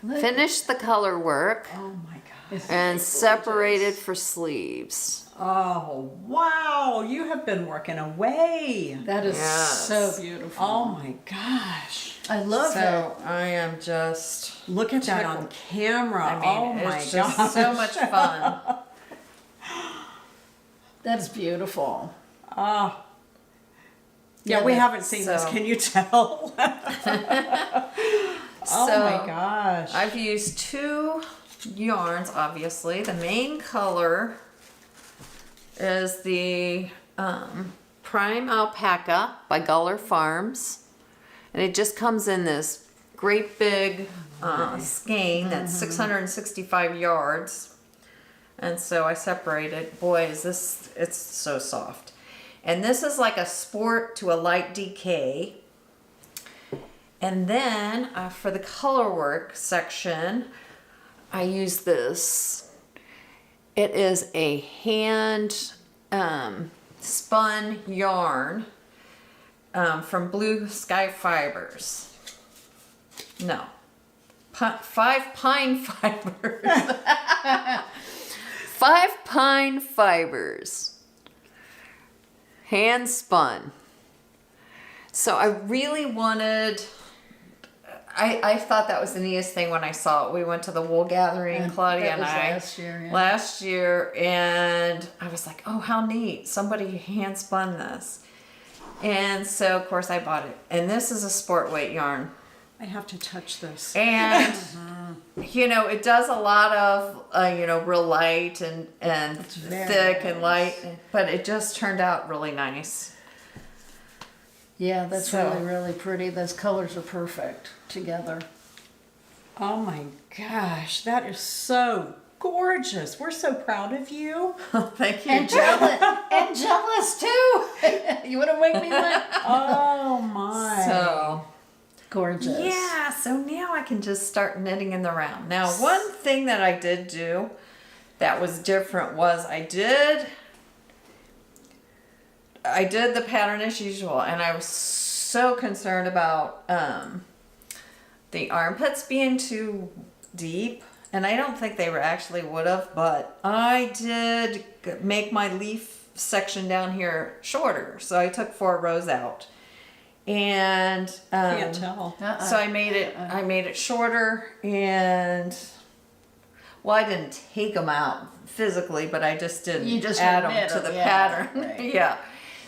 finished the color work Oh my God. and separated for sleeves. Oh, wow. You have been working away. That is Yes. so beautiful. Oh my gosh. I love it. So I am just, Look at that on camera. I mean, Oh my it's just gosh. so much fun. That's beautiful. Oh. Yeah, Yeah, we haven't seen this. so- Can you tell? Oh So, my gosh. I've used two yarns, obviously. The main color is the Prime Alpaca by Guller Farms. And it just comes in this great big skein that's 665 yards. And so I separated. Boy, is this, it's so soft. And this is like a sport to a light DK. And then for the color work section, I use this. It is a hand spun yarn from Blue Sky Fibers. No, 5 pine fibers. 5 pine fibers. Hand spun. So I really wanted, I thought that was the neatest thing when I saw it. We went to the wool gathering, Claudia That and was I, last year, yeah. last year, and I was like, oh, how neat. Somebody hand spun this. And so, of course, I bought it. And this is a sport weight yarn. I have to touch this. And, you know, it does a lot of, you know, real light and very thick and nice. light, but it just turned out really nice. Yeah, that's So- really, really pretty. Those colors are perfect together. Oh my gosh, that is so gorgeous. We're so proud of you. Thank you. And jealous too. You want to make me one? Oh my. So, Gorgeous. yeah, so now I can just start knitting in the round. Now, one thing that I did do that was different was I did the pattern as usual, and I was so concerned about the armpits being too deep, and I don't think they were actually would have, but I did make my leaf section down here shorter, so I took 4 rows out, and Can't tell. so I made it shorter, and well, I didn't take them out physically, but I just didn't You just add knit them to them, the yeah, pattern. right. Yeah.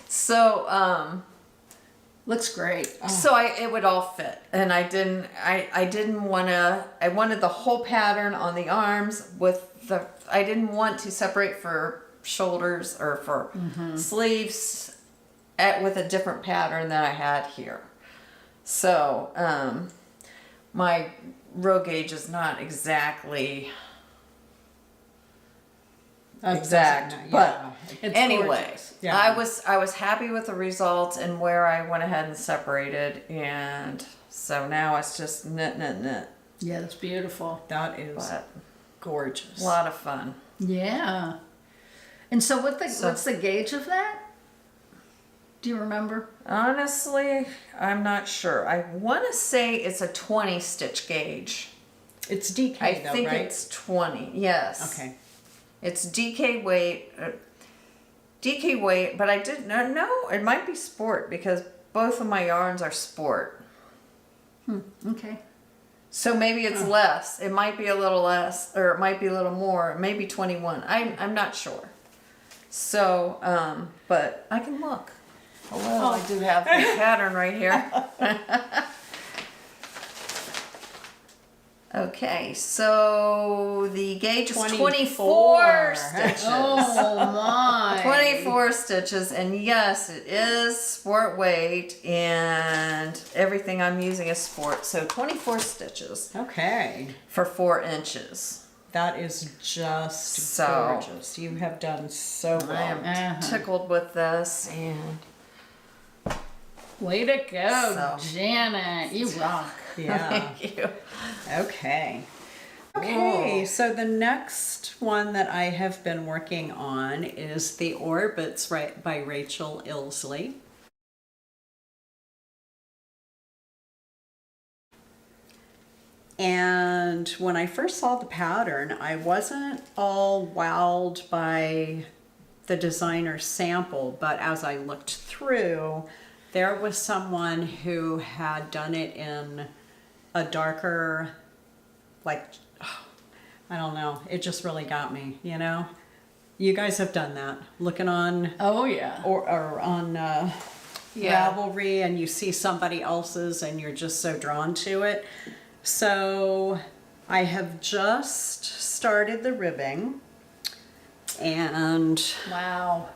So Looks great. So it would all fit, and I didn't want to. I wanted the whole pattern on the arms with the. I didn't want to separate for shoulders or for sleeves, with a different pattern that I had here. So my row gauge is not exactly exact, but anyway. Gorgeous. Yeah. I was happy with the results and where I went ahead and separated, and so now it's just knit. Yeah, that's beautiful. That is But gorgeous. a lot of fun. Yeah. And so what's the gauge of that? Do you remember? Honestly, I'm not sure. I want to say it's a 20 stitch gauge. It's DK I though, think right? it's 20. Yes. Okay. It's DK weight. DK weight, but I didn't know. It might be sport because both of my yarns are sport. Okay. So maybe it's less. It might be a little less, or it might be a little more. Maybe 21. I'm not sure. So, but I can look. Hello, I do have the pattern right here. Okay, so the gauge is 24 stitches. Oh my. 24 stitches, and yes, it is sport weight, and everything I'm using is sport. So 24 stitches Okay. for 4 inches. That is just So- gorgeous. You have done so I well. am tickled with this, and Way to go, So- Janet. You rock. Yeah. thank you. Okay. Okay, Whoa. so the next one that I have been working on is the Orbits by Rachel Illsley. And when I first saw the pattern, I wasn't all wowed by the designer sample, but as I looked through, there was someone who had done it in a darker, like, I don't know, it just really got me, you know? You guys have done that, looking on Oh yeah. or on Yeah. Ravelry, and you see somebody else's and you're just so drawn to it. So I have just started the ribbing, and Wow.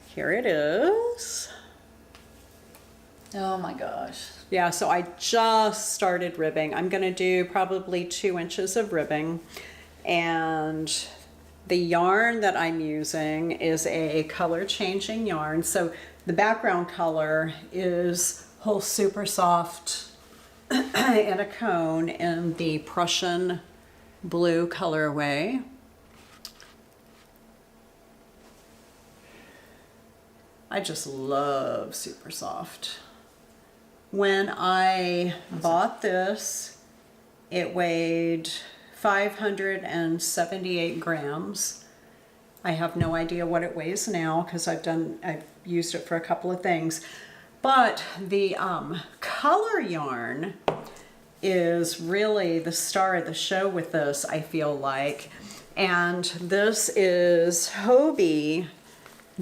here it is. Oh my gosh. Yeah, so I just started ribbing. I'm gonna do probably 2 inches of ribbing, and the yarn that I'm using is a color changing yarn. So the background color is whole Supersoft in a cone in the Prussian blue colorway. I just love Supersoft. When I bought this, it weighed 578 grams. I have no idea what it weighs now because I've used it for a couple of things. But the color yarn is really the star of the show with this, I feel like. And this is Hobbii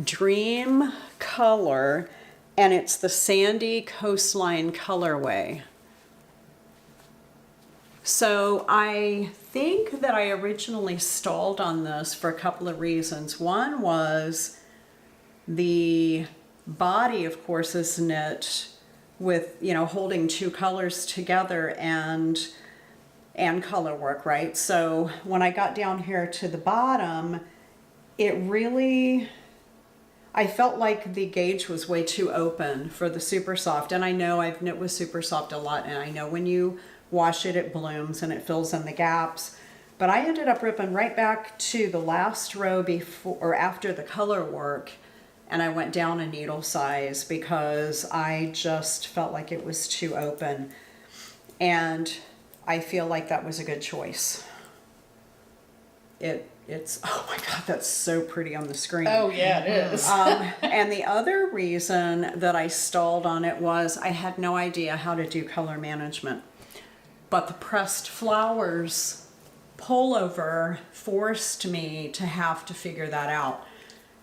Dream Color, and it's the Sandy Coastline colorway. So I think that I originally stalled on this for a couple of reasons. One was the body, of course, is knit with, you know, holding 2 colors together and color work, right? So when I got down here to the bottom, it really, I felt like the gauge was way too open for the Supersoft. And I know I've knit with Supersoft a lot, and I know when you wash it, it blooms and it fills in the gaps. But I ended up ripping right back to the last row before or after the color work, and I went down a needle size because I just felt like it was too open. And I feel like that was a good choice. It's, oh my God, that's so pretty on the screen. Oh yeah, it is. And the other reason that I stalled on it was I had no idea how to do color management. But the pressed flowers pullover forced me to have to figure that out.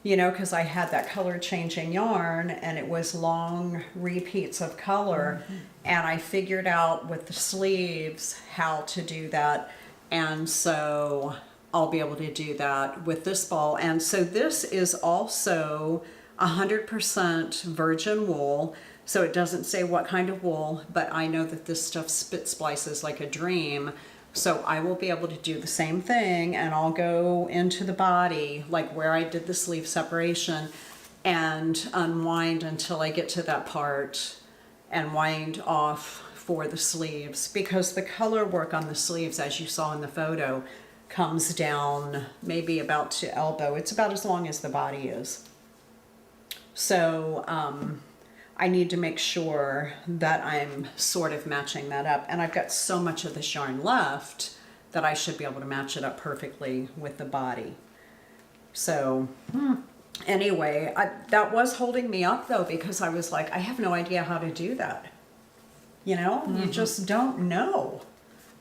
you know, because I had that color changing yarn and it was long repeats of color. And I figured out with the sleeves how to do that. And so I'll be able to do that with this ball. And so this is also 100% virgin wool. So it doesn't say what kind of wool, but I know that this stuff spit splices like a dream. So I will be able to do the same thing, and I'll go into the body, like where I did the sleeve separation, and unwind until I get to that part and wind off for the sleeves, because the color work on the sleeves, as you saw in the photo, comes down maybe about to elbow. It's about as long as the body is. So I need to make sure that I'm sort of matching that up. And I've got so much of this yarn left that I should be able to match it up perfectly with the body. So anyway, that was holding me up though, because I was like, I have no idea how to do that. You know, you just don't know.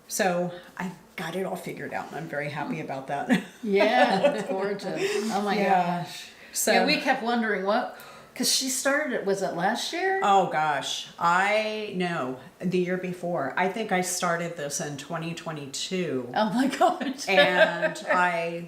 So I got it all figured out and I'm very happy about that. Yeah, it's gorgeous. Oh my gosh. So yeah, we kept wondering what, because she started it, was it last year? Oh gosh, no, the year before. I think I started this in 2022. Oh my gosh. And I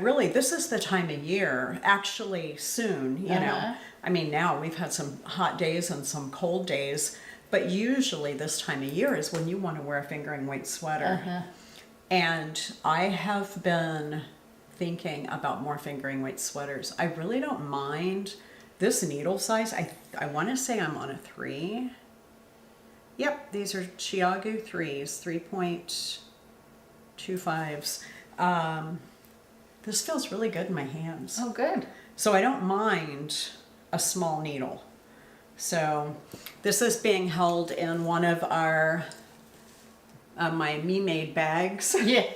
really, this is the time of year, actually soon, you know. I mean, now we've had some hot days and some cold days, but usually this time of year is when you want to wear a fingering weight sweater. And I have been thinking about more fingering weight sweaters. I really don't mind this needle size. I want to say I'm on a 3. Yep, these are Chiagu 3s, 3.25s. This feels really good in my hands. Oh, good. So I don't mind a small needle. So this is being held in one of our my me-made bags. Yeah.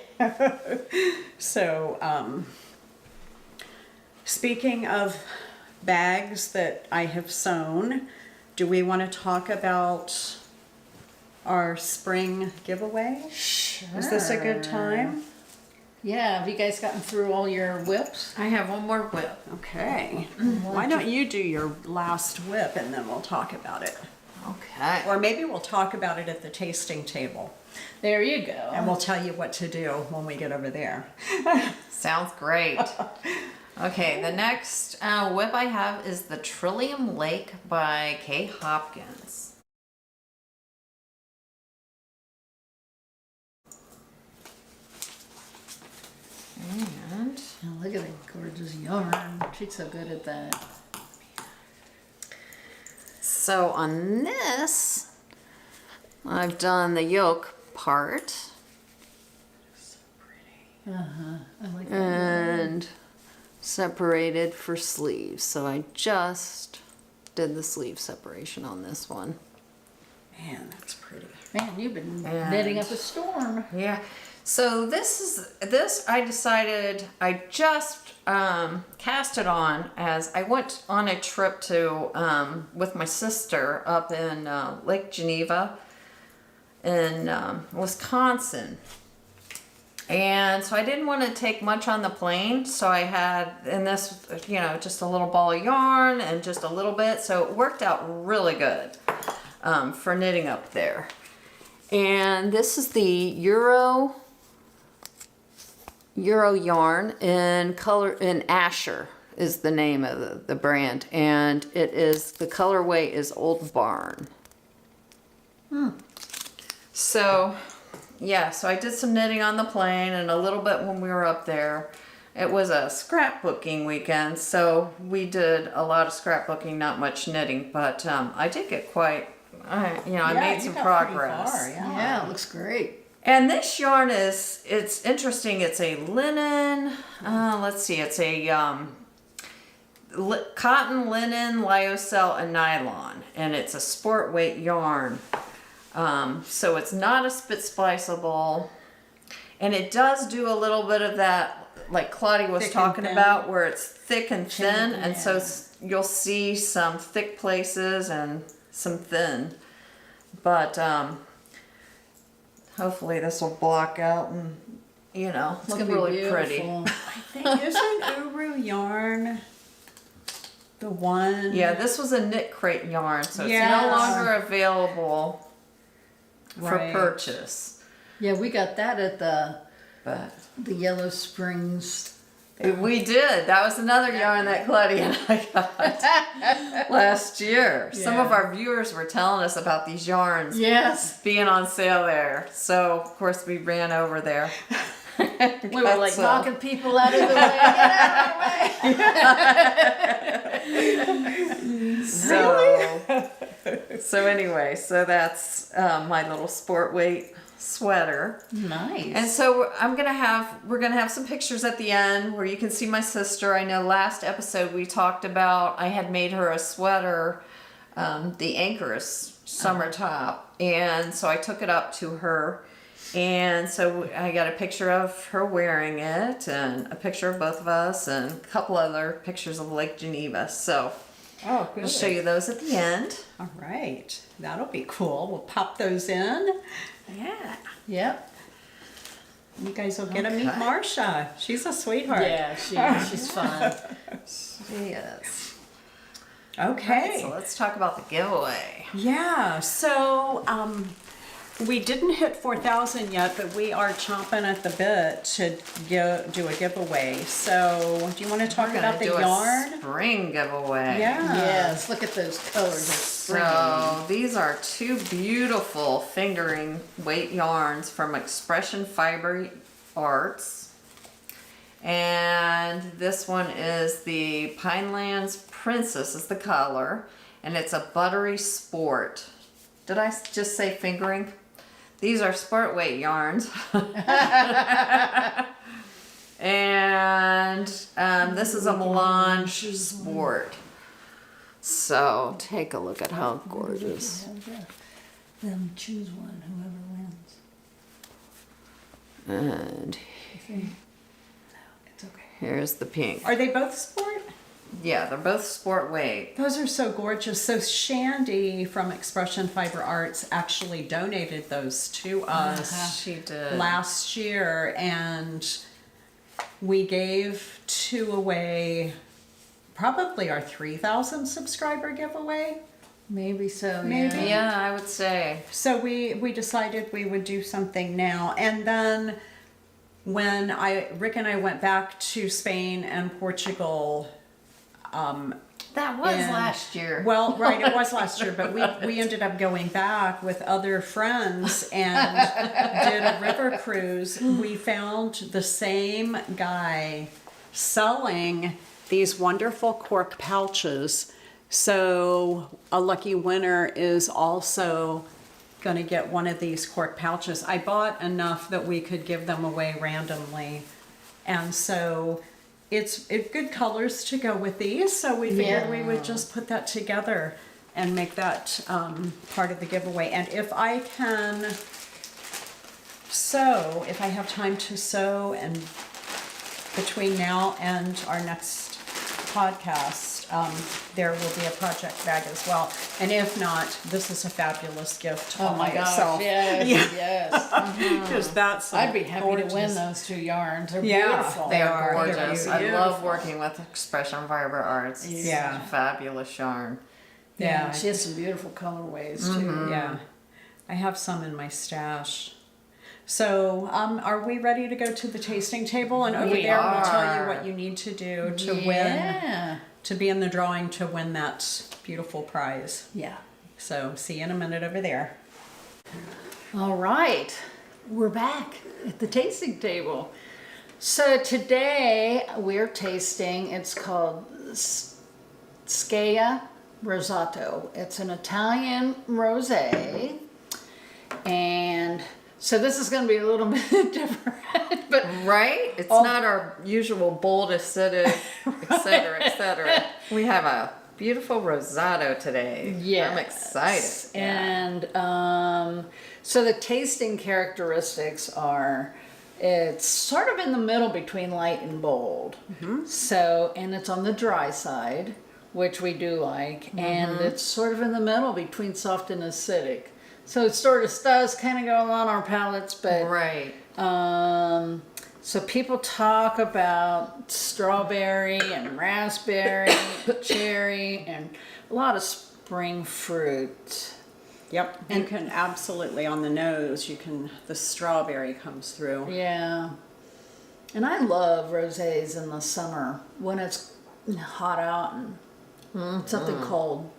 So speaking of bags that I have sewn, do we want to talk about our spring giveaway? Sure. Is this a good time? Yeah, have you guys gotten through all your whips? I have one more whip. Okay. Why don't you do your last whip and then we'll talk about it. Okay. Or maybe we'll talk about it at the tasting table There you go. and we'll tell you what to do when we get over there. Sounds great. Okay, the next whip I have is the Trillium Lake by Kay Hopkins. And Oh, look at that gorgeous yarn. She's so good at that. so on this, I've done the yoke part. I like that. And separated for sleeves. So I just did the sleeve separation on this one. Man, that's pretty. Man, you've been And- knitting up a storm. Yeah. So this I decided I just cast it on as I went on a trip to with my sister up in Lake Geneva in Wisconsin. And so I didn't want to take much on the plane, so I had in this, you know, just a little ball of yarn and just a little bit, so it worked out really good for knitting up there. And this is the Euro yarn in color, in Asher is the name of the brand, and it is, the colorway is Old Barn. So yeah, so I did some knitting on the plane and a little bit when we were up there. It was a scrapbooking weekend, so we did a lot of scrapbooking, not much knitting, but I did get quite, I made some progress. Yeah, it looks great. And this yarn it's interesting. It's a linen, let's see, it's a cotton, linen, lyocell, and nylon, and it's a sport weight yarn. So it's not a spit spliceable, and it does do a little bit of that, like Claudia was Thick talking and thin. about, where it's thick and thin, and so yeah. you'll see some thick places and some thin, but hopefully this will block out and It's look gonna really be pretty. beautiful. I think isn't Uru yarn The one. Yeah, this was a knit crate yarn, so it's Yeah. no longer available for Right. purchase. Yeah, we got that at But the Yellow Springs. we did. That was another yarn that Claudia and I got last year. Some of Yeah. our viewers were telling us about these yarns Yes. being on sale there. So, of course, we ran over there. We were like Got some. knocking people out of the way. Get out of So anyway, so that's my little sport weight sweater. our way. Nice. And so we're gonna have some pictures at the end where you can see my sister. I know last episode we talked about I had made her a sweater, the Anchor's summer top, and so I took it up to her, and so I got a picture of her wearing it, and a picture of both of us, and a couple other pictures of Lake Geneva. So Oh, good. I'll show you those at the end. All right. That'll be cool. We'll pop those in. Yeah. Yep. You guys will get to meet Okay. Marsha. She's a sweetheart. Yeah, she's fun. Yes. Okay. So let's talk about the giveaway. Yeah, so we didn't hit 4,000 yet, but we are chomping at the bit to do a giveaway. So do you want to talk We're about gonna the do yarn? a spring giveaway. Yeah. Yes, look at those colors of spring. So these are two beautiful fingering weight yarns from Expression Fiber Arts. And this one is the Pinelands Princess is the color. And it's a buttery sport. Did I just say fingering? These are sport weight yarns. And this is a melange sport. So take a look at how gorgeous. Them choose one, whoever wins. And It's okay. here's the pink. Are they both sport? Yeah, they're both sport weight. Those are so gorgeous. So Shandy from Expression Fiber Arts actually donated those to us She did. last year, and we gave two away, probably our 3,000 subscriber giveaway. Maybe so, Maybe. yeah. Yeah, I would say. So we decided we would do something now. And then when Rick and I went back to Spain and Portugal, That was And- last year. well, right, it was last year, but we ended up going back with other friends and did a river cruise. We found the same guy selling these wonderful cork pouches. So a lucky winner is also going to get one of these cork pouches. I bought enough that we could give them away randomly. And so it's good colors to go with these. So we figured we would just put that together and make that part of the giveaway. And if I can sew, if I have time to sew, and between now and our next podcast, there will be a project bag as well. And if not, this is a fabulous gift. Oh all my by gosh, itself. yes, yes. Because that's I'd be happy to win gorgeous. those two yarns. They're Yeah, beautiful. They are They're gorgeous. I beautiful. love working with Expression Fiber Arts. It's Yeah. a fabulous yarn. Yeah, she has some beautiful colorways too. Yeah, I have some in my stash. So, are we ready to go to the tasting table? And over We there, we'll tell you are. what you need to do to win, Yeah. to be in the drawing to win that beautiful prize. Yeah. So, see you in a minute over there. All right, we're back at the tasting table. So today we're tasting, it's called Scaya Rosato. It's an Italian rosé. And so this is going to be a little bit different, but Right? It's Oh. not our usual bold acidic, et cetera, et cetera. We have a beautiful rosato today. yes. I'm excited. And so the tasting characteristics are, it's sort of in the middle between light and bold. So, and it's on the dry side, which we do like, and it's sort of in the middle between soft and acidic. So it sort of does kind of go along our palates, but Right. So people talk about strawberry and raspberry, cherry, and a lot of spring fruit. Yep, you can absolutely, on the nose, the strawberry comes through. Yeah. And I love rosés in the summer when it's hot out and something cold.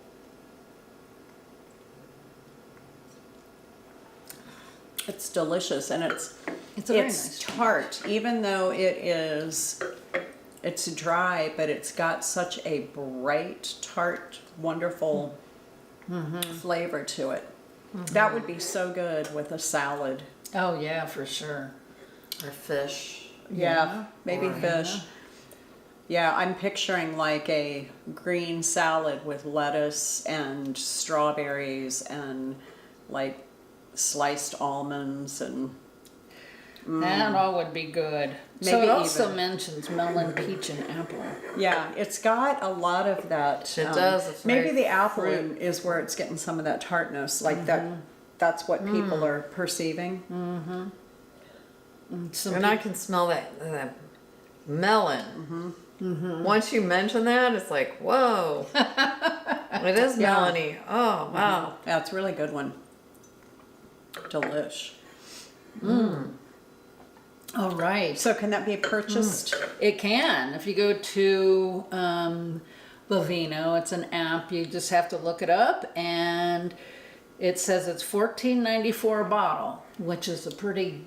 It's delicious, and it's very nice. tart, even though it's dry, but it's got such a bright, tart, wonderful flavor to it. That would be so good with a salad. Oh yeah, for sure. Or fish. Yeah, maybe Or- fish. Yeah, I'm picturing like a green salad with lettuce and strawberries and like sliced almonds and That all would be good. So Maybe it also even- mentions melon, peach, and apple. yeah, it's got a lot of that. It does, it's Maybe very the apple fruit. is where it's getting some of that tartness, like that. That's what people are perceiving. Some And I can smell that melon. Once you mention that, it's like, whoa. It is Yeah. melony. Oh, wow. Yeah, it's a really good one. Delish. All right. So can that be purchased? It can. If you go to Bovino, it's an app. You just have to look it up, and it says it's $14.94 a bottle, which is a pretty,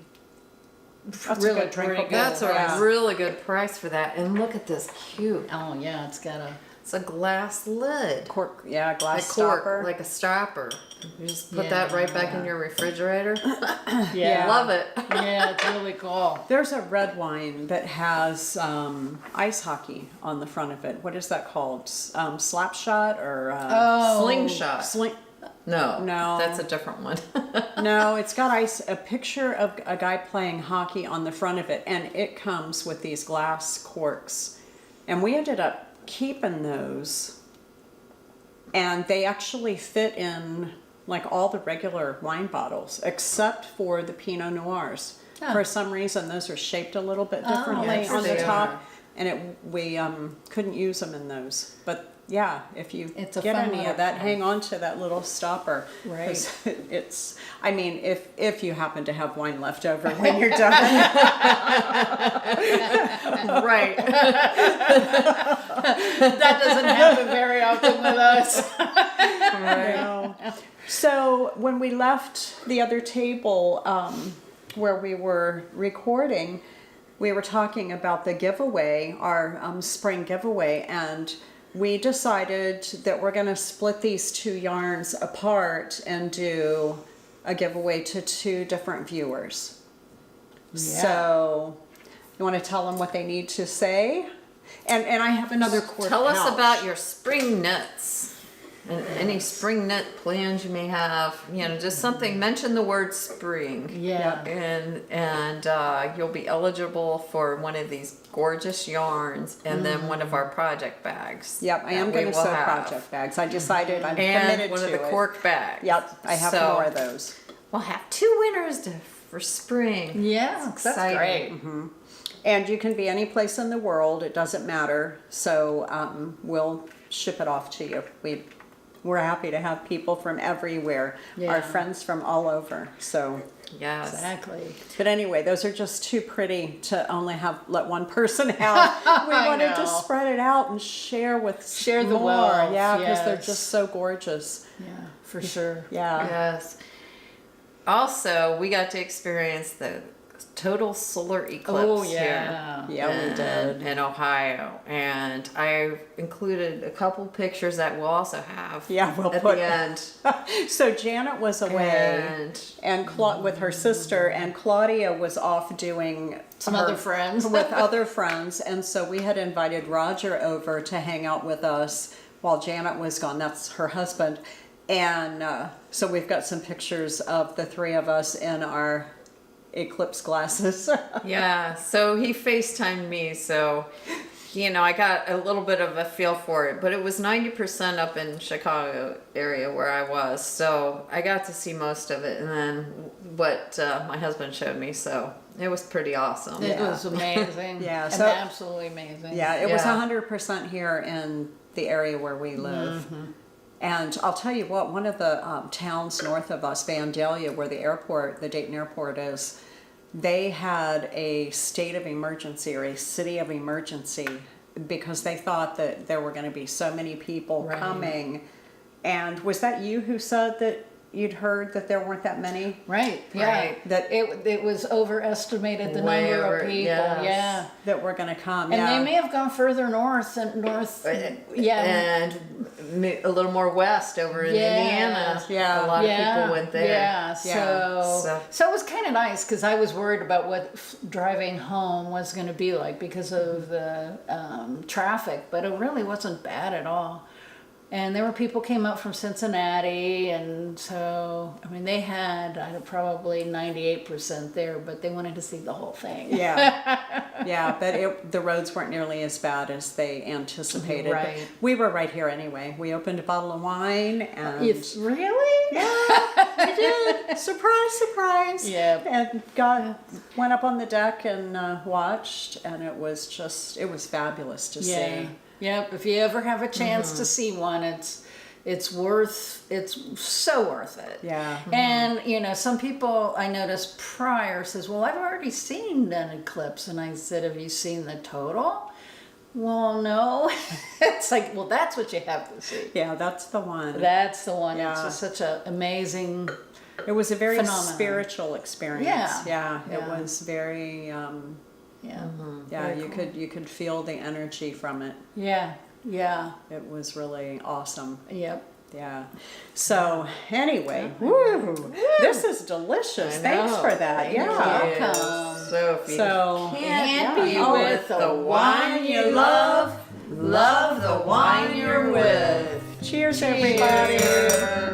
That's a really good drinkable. pretty good. That's a Yeah. really good price for that. And look at this cute. Oh yeah, it's got a. It's a glass lid. Cork, yeah, Like glass cork, stopper. like a stopper. You just put that right back in your refrigerator. Yeah. Love it. Yeah, it's really cool. There's a red wine that has ice hockey on the front of it. What is that called? Slap shot or Slingshot. No, No. that's a different one. No, it's got a picture of a guy playing hockey on the front of it, and it comes with these glass corks. And we ended up keeping those, and they actually fit in like all the regular wine bottles, except for the Pinot Noirs. Oh. For some reason, those are shaped a little bit differently yes, on the they top, are. and we couldn't use them in those. But yeah, if you It's a get fun any little of that, thing. hang on to that little stopper. Right. 'Cause it's, I mean, if you happen to have wine left over when you're done. Right. That doesn't happen very often with us. No. So when we left the other table where we were recording, we were talking about the giveaway, our spring giveaway, and we decided that we're going to split these two yarns apart and do a giveaway to two different viewers. So you want to tell them what they need to say? And I have another quart Tell us pouch. about your spring nuts and any spring nut plans you may have. You know, just something. Mention the word spring. Yeah. And you'll be eligible for one of these gorgeous yarns, and then one of our project bags. Yep, I am that we going to will sew have. project bags. I decided I'm And committed one to of the it. cork bags. Yep, I have So, more of those. We'll have two winners for spring. Yeah, that's exciting. great. And you can be any place in the world. It doesn't matter. So we'll ship it off to you. We're happy to have people from everywhere. Yeah. Our friends from all over. So, Yes. Exactly. but anyway, those are just too pretty to only let one person have. We I wanted to know. spread it out and share the the more. wealth, Yeah, because they're yes. just so gorgeous. Yeah, for sure. Yeah. Yes. Also, we got to experience the total solar eclipse Oh here. yeah. Yeah, we did. In Ohio, and I included a couple pictures that we'll also have. Yeah, we'll at put- the end. So Janet was away. And With her sister, and Claudia was off doing Some other friends. with other friends, and so we had invited Roger over to hang out with us while Janet was gone. That's her husband, and so we've got some pictures of the three of us in our eclipse glasses. yeah, so he FaceTimed me, so I got a little bit of a feel for it, but it was 90% up in Chicago area where I was, so I got to see most of it, and then what my husband showed me, so It was pretty awesome. It was amazing. Yeah, And so- absolutely amazing. Yeah, it was Yeah. 100% here in the area where we live. Mm-hmm. And I'll tell you what, one of the towns north of us, Vandalia, where the airport, the Dayton airport is, they had a state of emergency or a city of emergency because they thought that there were going to be so many people Right. coming. And was that you who said that you'd heard that there weren't that many? Right. Yeah. Right. That It was overestimated the Way number over- of people. yes. Yeah. that were going to come. And yeah. they may have gone further north and north. Yeah. And a little more west over in Yeah. Indiana. Yeah. A lot of people went there. Yeah, So- so it was kind of nice because I was worried about what driving home was going to be like because of the traffic, but it really wasn't bad at all. And there were people came up from Cincinnati, and so I mean they had probably 98% there, but they wanted to see the whole thing. Yeah, yeah, but the roads weren't nearly as bad as they anticipated. But Right. we were right here anyway. We opened a bottle of wine and It's really? yeah, we did. Surprise, surprise. Yeah. And went up on the deck and watched, and it was fabulous to see. Yep. If you ever have a chance to see one, it's so worth it. Yeah. And you know, some people I noticed prior says, "Well, I've already seen an eclipse," and I said, "Have you seen the total?" Well, no. It's like, well, that's what you have to see. Yeah, that's the one. That's the one. Yeah. It's just such an amazing. It was a very phenomenon. spiritual experience. Yeah. It Yeah. was very. Yeah. Yeah, Very you cool. could feel the energy from it. Yeah. Yeah. It was really awesome. Yep. Yeah. So anyway, woo, this is delicious. I Thanks know. for that. Thank Yeah. you. Welcome. So if you So can't yeah. be Oh, with the wine you love, love the wine you're with. cheers, everybody. Cheers.